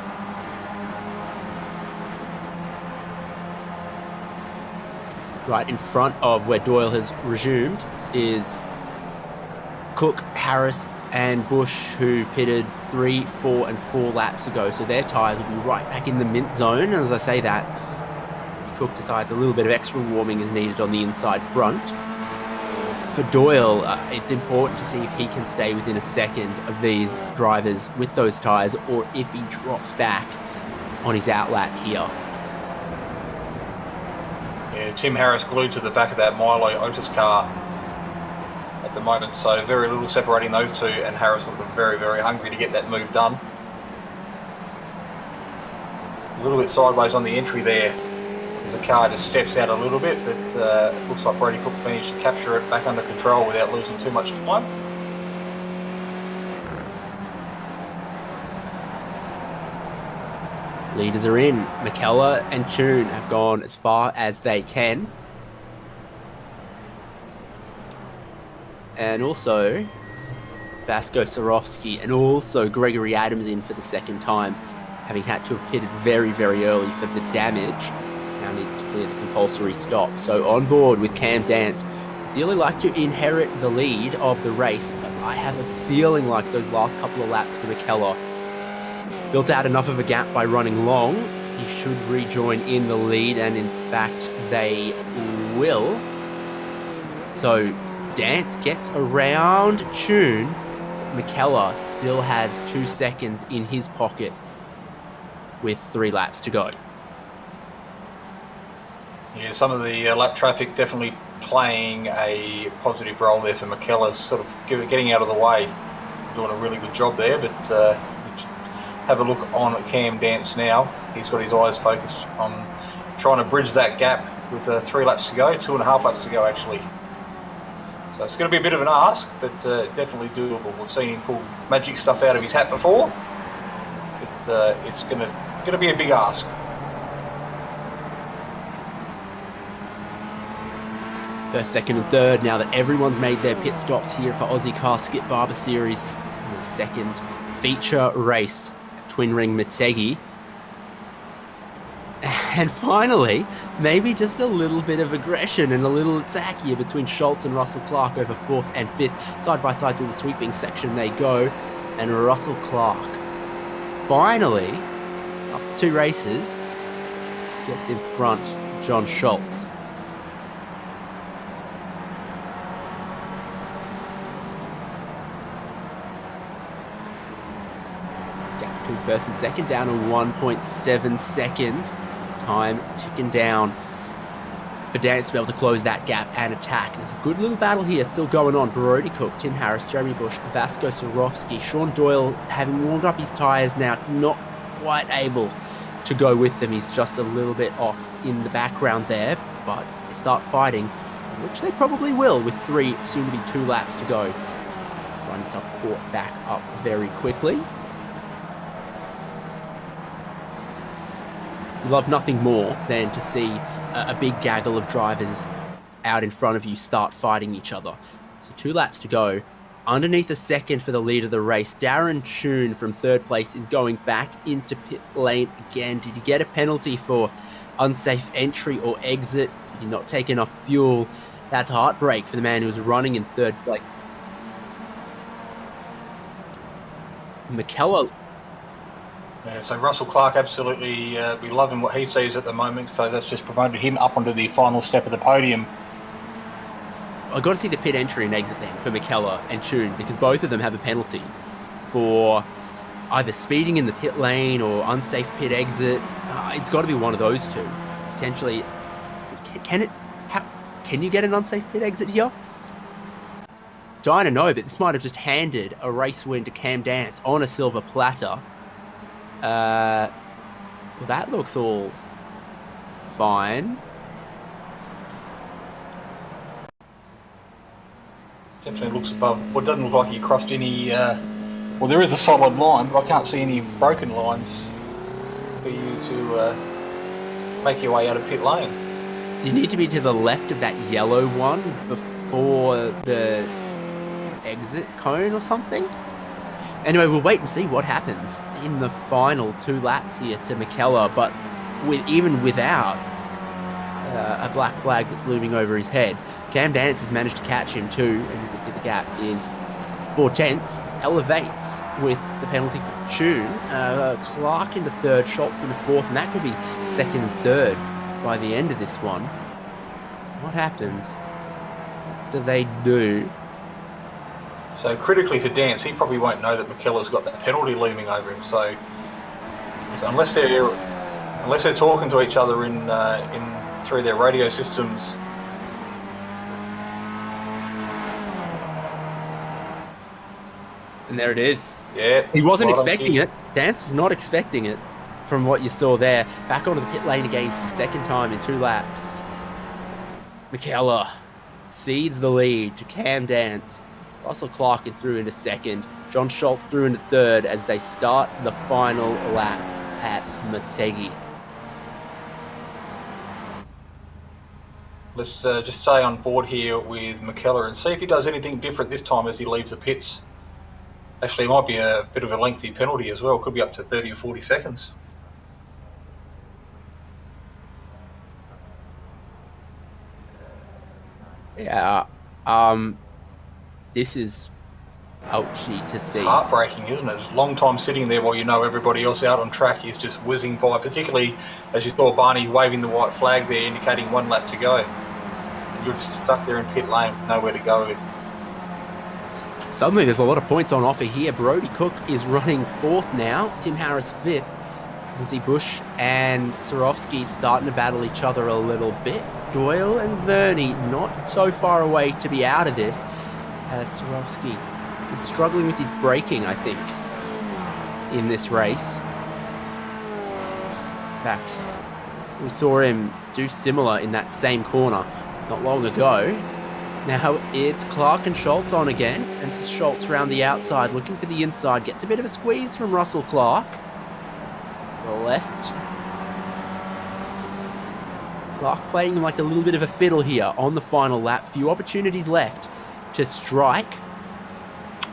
Right in front of where Doyle has resumed is Cook, Harris and Bush, who pitted 3, 4 and 4 laps ago. So their tyres will be right back in the mint zone. As I say that, Cook decides a little bit of extra warming is needed on the inside front. For Doyle, it's important to see if he can stay within a second of these drivers with those tyres, or if he drops back on his outlap here. Yeah, Tim Harris glued to the back of that Milo Otis car. at the moment, so very little separating those two, and Harris looking very, very hungry to get that move done. A little bit sideways on the entry there as the car just steps out a little bit, but looks like Brady Cook managed to capture it back under control without losing too much time. Leaders are in. McKellar and Tune have gone as far as they can. And also Vasco Sorofsky and also Gregory Adams in for the second time, having had to have pitted very, very early for the damage. Now needs to clear the compulsory stop. So on board with Cam Dance. Ideally like to inherit the lead of the race, but I have a feeling like those last couple of laps for McKellar built out enough of a gap by running long. He should rejoin in the lead, and in fact they will. So Dance gets around Tune. McKellar still has 2 seconds in his pocket with 3 laps to go. Yeah, some of the lap traffic definitely playing a positive role there for McKellar, sort of getting out of the way, doing a really good job there, but have a look on Cam Dance now. He's got his eyes focused on trying to bridge that gap with 3 laps to go, 2.5 laps to go actually. So it's going to be a bit of an ask, but definitely doable. We've seen him pull magic stuff out of his hat before. It's going to be a big ask. First, second and third, now that everyone's made their pit stops here for Ozicar Skip Barber Series in the second feature race at Twin Ring Motegi. And finally, maybe just a little bit of aggression and a little attack here between Schultz and Russell Clark over 4th and 5th. Side by side through the sweeping section they go. And Russell Clark, finally, after 2 races, gets in front of John Schultz. Gap between first and second down to 1.7 seconds. Time ticking down for Dance to be able to close that gap and attack. There's a good little battle here still going on. Brody Cook, Tim Harris, Jeremy Bush, Vasco Sorofsky, Sean Doyle having warmed up his tyres now, not quite able to go with them. He's just a little bit off in the background there, but they start fighting, which they probably will with 3, soon to be 2 laps to go. Find himself caught back up very quickly. You love nothing more than to see a big gaggle of drivers out in front of you start fighting each other. So 2 laps to go. Underneath the second for the lead of the race, Darren Tune from 3rd place is going back into pit lane again. Did he get a penalty for unsafe entry or exit? Did he not take enough fuel? That's heartbreak for the man who was running in 3rd place. McKellar. Yeah, so Russell Clark, absolutely, we love him what he sees at the moment, so that's just promoted him up onto the final step of the podium. I've got to see the pit entry and exit then for McKellar and Tune, because both of them have a penalty for either speeding in the pit lane or unsafe pit exit. It's got to be one of those two. Potentially, can you get an unsafe pit exit here? Dying to know, but this might have just handed a race win to Cam Dance on a silver platter. Well, that looks all fine. Definitely looks above. Well, it doesn't look like he crossed any. Well, there is a solid line, but I can't see any broken lines for you to make your way out of pit lane. Do you need to be to the left of that yellow one before the exit cone or something? Anyway, we'll wait and see what happens in the final 2 laps here to McKellar, but even without a black flag that's looming over his head, Cam Dance has managed to catch him too, and you can see the gap is 4/10. This elevates with the penalty for Tune. Clark into 3rd, Schultz into 4th, and that could be 2nd and 3rd by the end of this one. What happens? What do they do? So critically for Dance, he probably won't know that McKellar's got that penalty looming over him. So unless they're talking to each other in through their radio systems, And there it is. Yeah. He wasn't right on expecting cue. it. Dance was not expecting it from what you saw there. Back onto the pit lane again for the second time in 2 laps. McKellar cedes the lead to Cam Dance. Russell Clark in through into second. John Schultz through into third as they start the final lap at Motegi. Let's just stay on board here with McKellar and see if he does anything different this time as he leaves the pits. Actually, it might be a bit of a lengthy penalty as well. Could be up to 30 or 40 seconds. Yeah, this is ouchy to see. Heartbreaking, isn't it? It's a long time sitting there while you know everybody else out on track is just whizzing by, particularly as you saw Barney waving the white flag there, indicating 1 lap to go. And you're just stuck there in pit lane with nowhere to go. Suddenly there's a lot of points on offer here. Brody Cook is running 4th now. Tim Harris 5th. Lindsay Bush and Swarovski starting to battle each other a little bit. Doyle and Verney not so far away to be out of this. Swarovski has been struggling with his braking, I think, in this race. In fact, we saw him do similar in that same corner not long ago. Now it's Clark and Schultz on again, and Schultz round the outside looking for the inside. Gets a bit of a squeeze from Russell Clark. The left. Clark playing like a little bit of a fiddle here on the final lap. Few opportunities left to strike.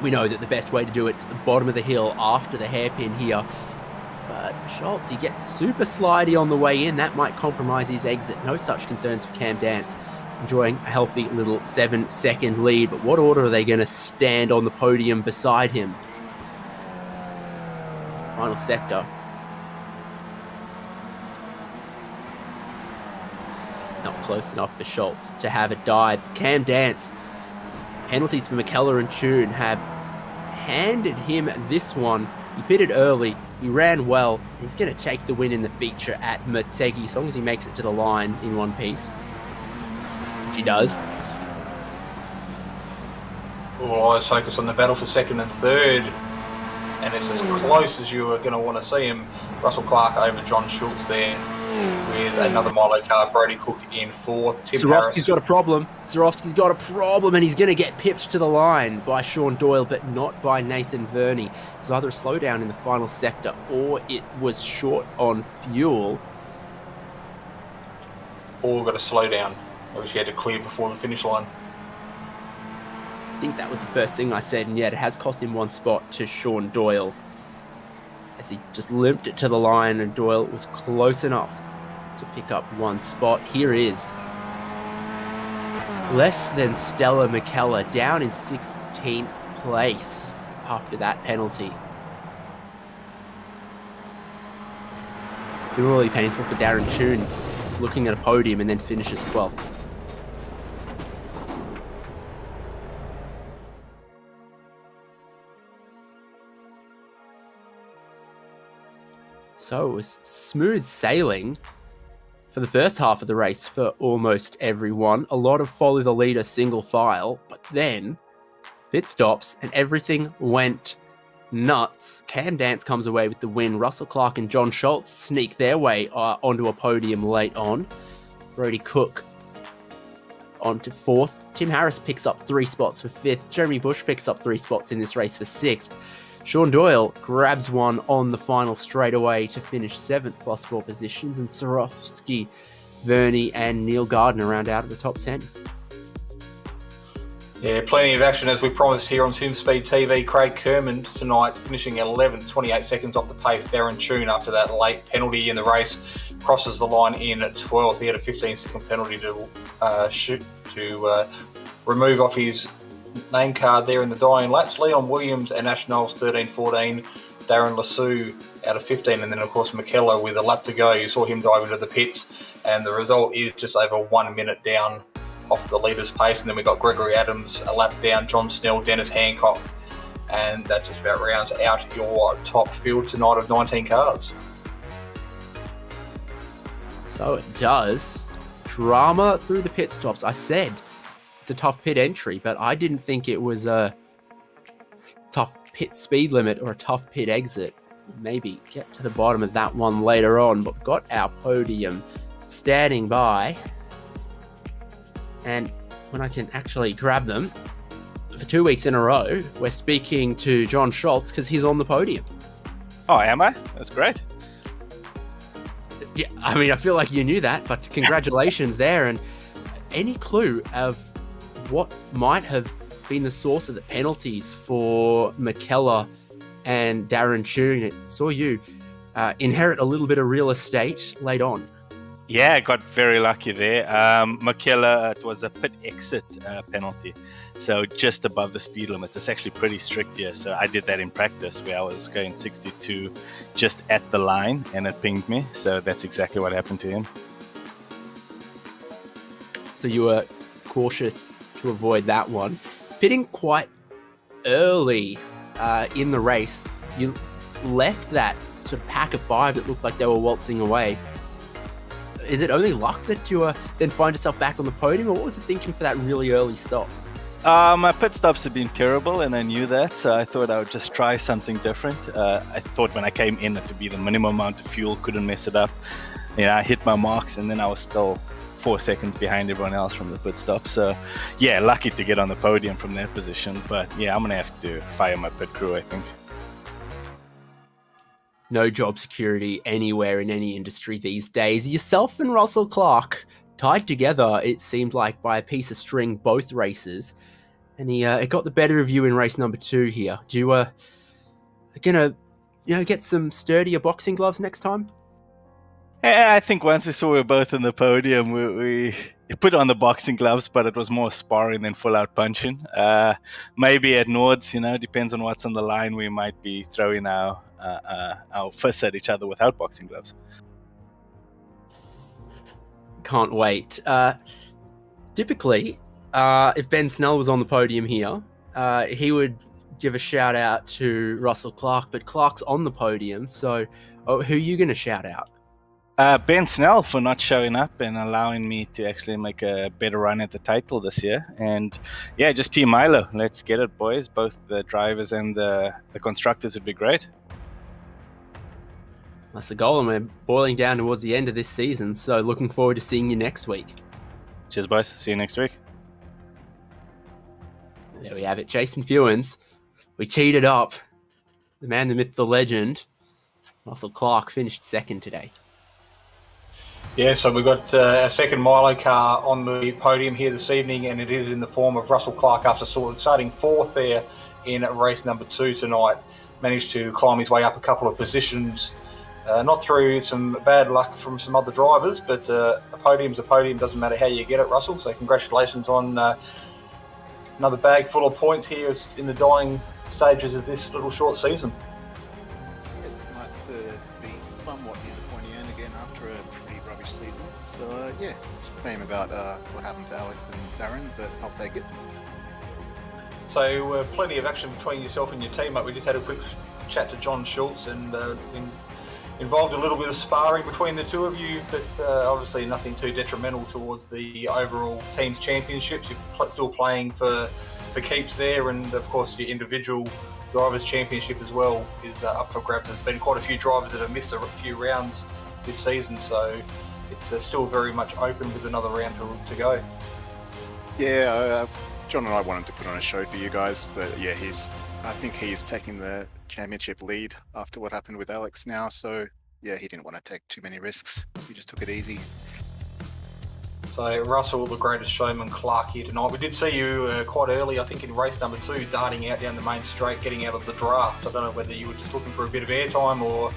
We know that the best way to do it's at the bottom of the hill after the hairpin here. But for Schultz, he gets super slidey on the way in. That might compromise his exit. No such concerns for Cam Dance. Enjoying a healthy little 7-second lead. But what order are they going to stand on the podium beside him? Final sector. Not close enough for Schultz to have a dive. Cam Dance. Penalties for McKellar and Tune have handed him this one. He pitted early. He ran well. He's going to take the win in the feature at Motegi as long as he makes it to the line in one piece. Which he does. All eyes focus on the battle for 2nd and 3rd. And it's as close as you are going to want to see him. Russell Clark over John Schultz there, with another Milo car. Brody Cook in 4th. Tim Harris. Swarovski's got a problem. Swarovski's got a problem, and he's going to get pipped to the line by Sean Doyle, but not by Nathan Verney. It was either a slowdown in the final sector, or it was short on fuel. Or got to slow down. Obviously had to clear before the finish line. I think that was the first thing I said, and yet it has cost him 1 spot to Sean Doyle, as he just limped it to the line, and Doyle was close enough to pick up 1 spot. Here is less than Stella McKellar down in 16th place after that penalty. It's really painful for Darren Tune. He's looking at a podium and then finishes 12th. So it was smooth sailing for the first half of the race for almost everyone. A lot of follow the leader single file, but then pit stops and everything went nuts. Cam Dance comes away with the win. Russell Clark and John Schultz sneak their way onto a podium late on. Brody Cook onto 4th. Tim Harris picks up 3 spots for 5th. Jeremy Bush picks up 3 spots in this race for 6th. Sean Doyle grabs one on the final straightaway to finish 7th plus 4 positions, and Swarovski, Verney and Neil Gardner round out of the top 10. Yeah, plenty of action as we promised here on Simspeed TV. Craig Kerman tonight finishing 11th, 28 seconds off the pace. Darren Tune, after that late penalty in the race, crosses the line in 12th. He had a 15-second penalty to remove off his name card there in the dying laps. Leon Williams and Ash Knowles 13-14. Darren Lassou out of 15, and then of course McKellar with a lap to go. You saw him dive into the pits, and the result is just over 1 minute down off the leader's pace. And then we got Gregory Adams a lap down, John Snell, Dennis Hancock, and that just about rounds out your top field tonight of 19 cars. So it does. Drama through the pit stops. I said it's a tough pit entry, but I didn't think it was tough pit speed limit or a tough pit exit. Maybe get to the bottom of that one later on, but got our podium standing by. And when I can actually grab them, for 2 weeks in a row, we're speaking to John Schultz because he's on the podium. Oh, am I? That's great. Yeah, I mean, I feel like you knew that, but congratulations there. And any clue of what might have been the source of the penalties for McKellar and Darren Tune? Saw you inherit a little bit of real estate late on. Yeah, I got very lucky there. McKellar, it was a pit exit penalty, so just above the speed limit. It's actually pretty strict here, so I did that in practice where I was going 62 just at the line and it pinged me, so that's exactly what happened to him. So you were cautious to avoid that one. Pitting quite early in the race, you left that sort of pack of five that looked like they were waltzing away. Is it only luck that you then find yourself back on the podium, or what was the thinking for that really early stop? My pit stops have been terrible, and I knew that, so I thought I would just try something different. I thought when I came in it to be the minimum amount of fuel, couldn't mess it up. I hit my marks, and then I was still 4 seconds behind everyone else from the pit stop. So, yeah, lucky to get on the podium from that position. But, yeah, I'm going to have to fire my pit crew, I think. No job security anywhere in any industry these days. Yourself and Russell Clark tied together, it seemed like, by a piece of string both races. And he got the better of you in race number 2 here. Do you gonna get some sturdier boxing gloves next time? Yeah, I think once we saw we were both on the podium, we put on the boxing gloves, but it was more sparring than full-out punching. Maybe at Nords, depends on what's on the line, we might be throwing our fists at each other without boxing gloves. Can't wait. Typically, if Ben Snell was on the podium here, he would give a shout out to Russell Clark, but Clark's on the podium, so who are you going to shout out? Ben Snell for not showing up and allowing me to actually make a better run at the title this year. And yeah, just Team Milo. Let's get it, boys. Both the drivers and the constructors would be great. That's the goal, and we're boiling down towards the end of this season, so looking forward to seeing you next week. Cheers, boys. See you next week. There we have it. Jason Fewens. We cheated up. The man, the myth, the legend. Russell Clark finished second today. Yeah, so we've got our second Milo car on the podium here this evening, and it is in the form of Russell Clark after starting fourth there in race number 2 tonight. Managed to climb his way up a couple of positions, not through some bad luck from some other drivers, but a podium's a podium, doesn't matter how you get it, Russell. So congratulations on another bag full of points here in the dying stages of this little short season. It's nice to be somewhat near the pointy end again after a pretty rubbish season. So yeah, it's a shame about what happened to Alex and Darren, but I'll take it. So plenty of action between yourself and your teammate. We just had a quick chat to John Schultz and involved a little bit of sparring between the two of you, but obviously nothing too detrimental towards the overall team's championships. You're still playing for keeps there, and of course your individual drivers' championship as well is up for grabs. There's been quite a few drivers that have missed a few rounds this season, so it's still very much open with another round to go. Yeah, John and I wanted to put on a show for you guys, but yeah, I think he's taking the championship lead after what happened with Alex now, so yeah, he didn't want to take too many risks. He just took it easy. So Russell, the greatest showman, Clark here tonight. We did see you quite early, I think in race number 2, darting out down the main straight, getting out of the draft. I don't know whether you were just looking for a bit of airtime or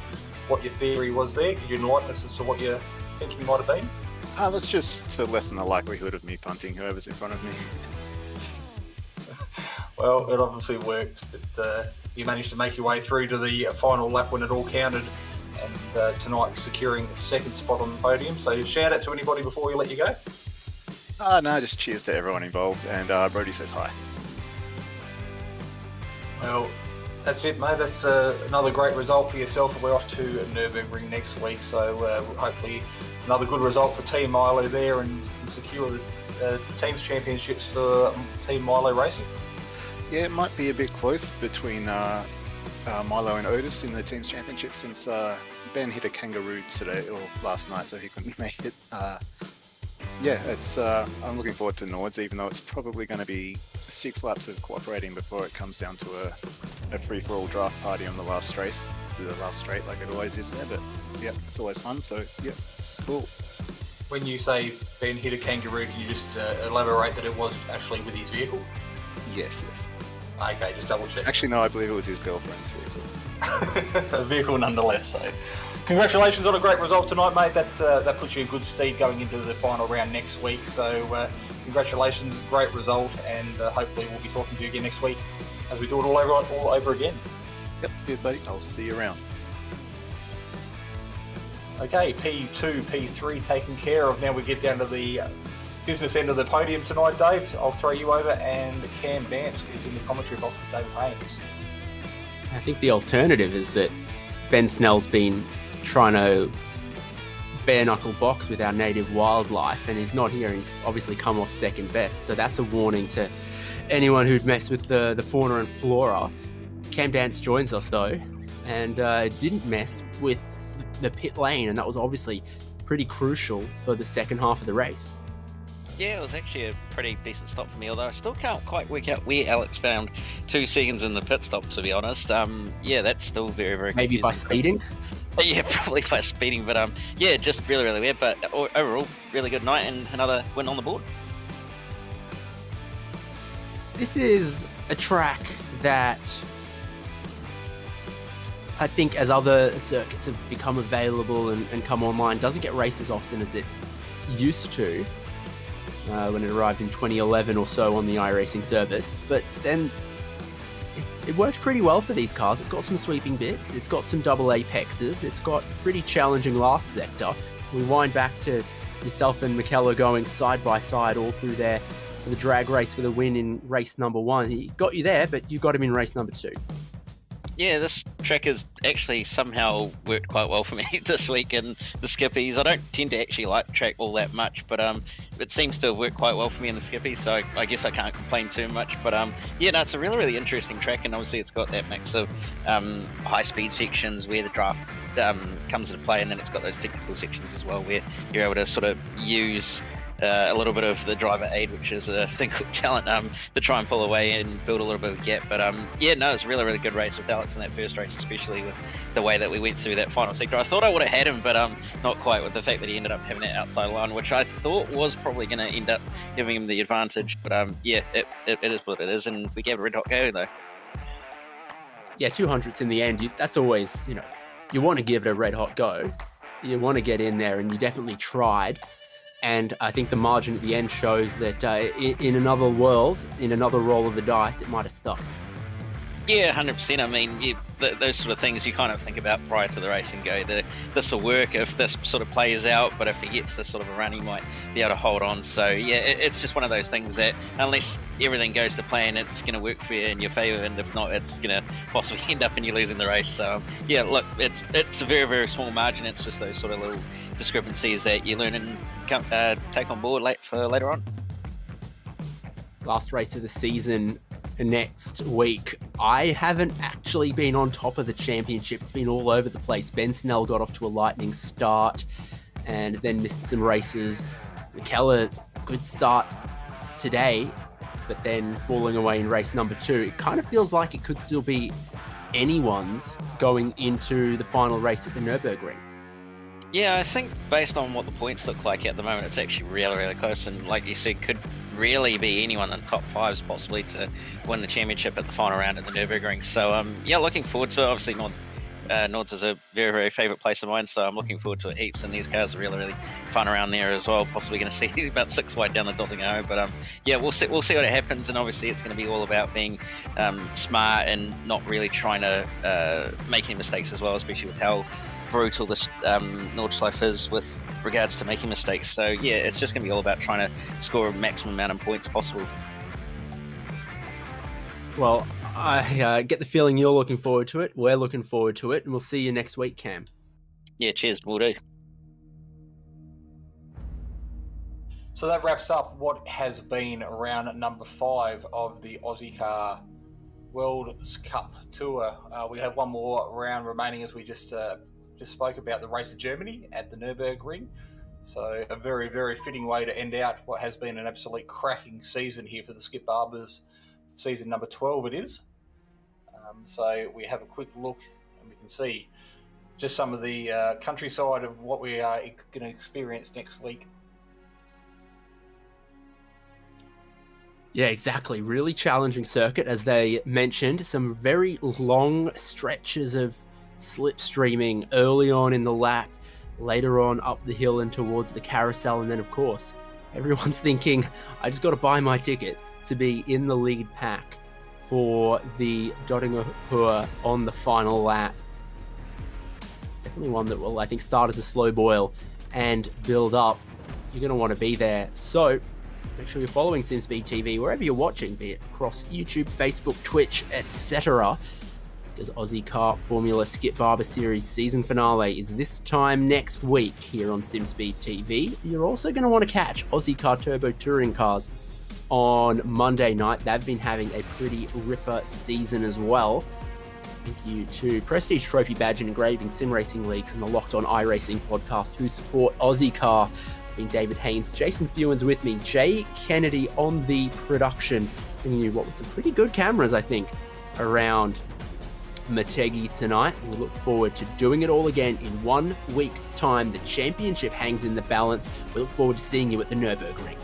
what your theory was there. Could you enlighten us as to what your thinking might have been? That's just to lessen the likelihood of me punting whoever's in front of me. Well, it obviously worked, but you managed to make your way through to the final lap when it all counted, and tonight securing the second spot on the podium. So shout out to anybody before we let you go. No, just cheers to everyone involved, and Brody says hi. Well, that's it, mate. That's another great result for yourself. We're off to Nürburgring next week, so hopefully another good result for Team Milo there and secure the team's championships for Team Milo Racing. Yeah, it might be a bit close between Milo and Otis in the team's championship, since Ben hit a kangaroo today or last night, so he couldn't make it. Yeah, it's. I'm looking forward to Nords, even though it's probably going to be 6 laps of cooperating before it comes down to a free-for-all draft party on the last race, the last straight, like it always is there. But yeah, it's always fun. So yeah, cool. When you say Ben hit a kangaroo, can you just elaborate that it was actually with his vehicle? Yes. Okay, just double check. Actually, no, I believe it was his girlfriend's vehicle. A vehicle nonetheless. So, congratulations on a great result tonight, mate. That puts you in good stead going into the final round next week. So, congratulations, great result, and hopefully we'll be talking to you again next week as we do it all over again. Yep, cheers, buddy. I'll see you around. Okay, P2, P3 taken care of. Now we get down to the business end of the podium tonight, Dave. I'll throw you over, and Cam Bant is in the commentary box with David Haynes. I think the alternative is that Ben Snell's been trying to bare-knuckle box with our native wildlife, and he's not here. He's obviously come off second best, so that's a warning to anyone who'd mess with the fauna and flora. Cam Dance joins us, though, and didn't mess with the pit lane, and that was obviously pretty crucial for the second half of the race. Yeah, it was actually a pretty decent stop for me, although I still can't quite work out where Alex found 2 seconds in the pit stop, to be honest. Yeah, that's still very, very Maybe by confusing. speeding? Yeah, probably by speeding, but yeah, just really, really weird. But overall, really good night and another win on the board. This is a track that I think, as other circuits have become available and come online, doesn't get raced as often as it used to when it arrived in 2011 or so on the iRacing service. But then it worked pretty well for these cars. It's got some sweeping bits, it's got some double apexes, it's got pretty challenging last sector. We wind back to yourself and McKellar going side by side all through there for the drag race for the win in race number 1. He got you there, but you got him in race number 2. Yeah, this track has actually somehow worked quite well for me this week in the Skippies. I don't tend to actually like the track all that much, but it seems to have worked quite well for me in the Skippies, so I guess I can't complain too much. But yeah, no, it's a really, really interesting track, and obviously it's got that mix of high-speed sections where the draft comes into play, and then it's got those technical sections as well where you're able to sort of use a little bit of the driver aid, which is a thing called talent, to try and pull away and build a little bit of a gap. But yeah, no, it's a really, really good race with Alex in that first race, especially with the way that we went through that final sector. I thought I would have had him, but not quite, with the fact that he ended up having that outside line, which I thought was probably going to end up giving him the advantage. But yeah, it is what it is, and we gave it a red hot go, though. Yeah, 200s in the end, that's always, you want to give it a red hot go. You want to get in there, and you definitely tried. And I think the margin at the end shows that in another world, in another roll of the dice, it might have stuck. Yeah, 100%. I mean, those sort of things you kind of think about prior to the race and go, this will work if this sort of plays out, but if he gets this sort of a run, he might be able to hold on. So, yeah, it's just one of those things that unless everything goes to plan, it's going to work for you in your favour, and if not, it's going to possibly end up in you losing the race. So, yeah, look, it's a very, very small margin. It's just those sort of little discrepancies that you learn and take on board later on. Last race of the season next week. I haven't actually been on top of the championship. It's been all over the place. Ben Snell got off to a lightning start and then missed some races. McKellar, good start today, but then falling away in race number 2. It kind of feels like it could still be anyone's going into the final race at the Nürburgring. Yeah, I think based on what the points look like at the moment, it's actually really, really close, and like you said, could really be anyone in the top 5s possibly to win the championship at the final round at the Nürburgring. So yeah, looking forward to it. Obviously Nords is a very, very favourite place of mine, so I'm looking forward to it heaps, and these cars are really, really fun around there as well. Possibly going to see about 6 wide down the dotting O, but yeah, we'll see what happens, and obviously it's going to be all about being smart and not really trying to make any mistakes as well, especially with how brutal this Nordschleife is with regards to making mistakes. So yeah, it's just going to be all about trying to score a maximum amount of points possible. Well, I get the feeling you're looking forward to it, we're looking forward to it, and we'll see you next week, Cam. Yeah, cheers, will do. So that wraps up what has been round number 5 of the Ozicar World Cup Tour. We have one more round remaining, as we just spoke about the race of Germany at the Nürburgring. So a very, very fitting way to end out what has been an absolute cracking season here for the Skip Barbers. Season number 12 it is. So we have a quick look and we can see just some of the countryside of what we are going to experience next week. Yeah, exactly. Really challenging circuit, as they mentioned. Some very long stretches of slipstreaming early on in the lap, later on up the hill and towards the carousel, and then of course everyone's thinking, I just got to buy my ticket to be in the lead pack for the Dottinger Tour on the final lap. Definitely one that will, I think, start as a slow boil and build up. You're going to want to be there, so make sure you're following Simspeed TV wherever you're watching, be it across YouTube, Facebook, Twitch, etc. Because Ozicar Formula Skip Barber Series season finale is this time next week here on Simspeed TV. You're also going to want to catch Ozicar Turbo Touring Cars on Monday night. They've been having a pretty ripper season as well. Thank you to Prestige Trophy Badge and Engraving Sim Racing Leagues and the Locked On iRacing podcast who support Ozicar. Been David Haynes, Jason Thewens with me, Jay Kennedy on the production, bringing you what was some pretty good cameras, I think, around Motegi tonight. We look forward to doing it all again in 1 week's time. The championship hangs in the balance. We look forward to seeing you at the Nürburgring.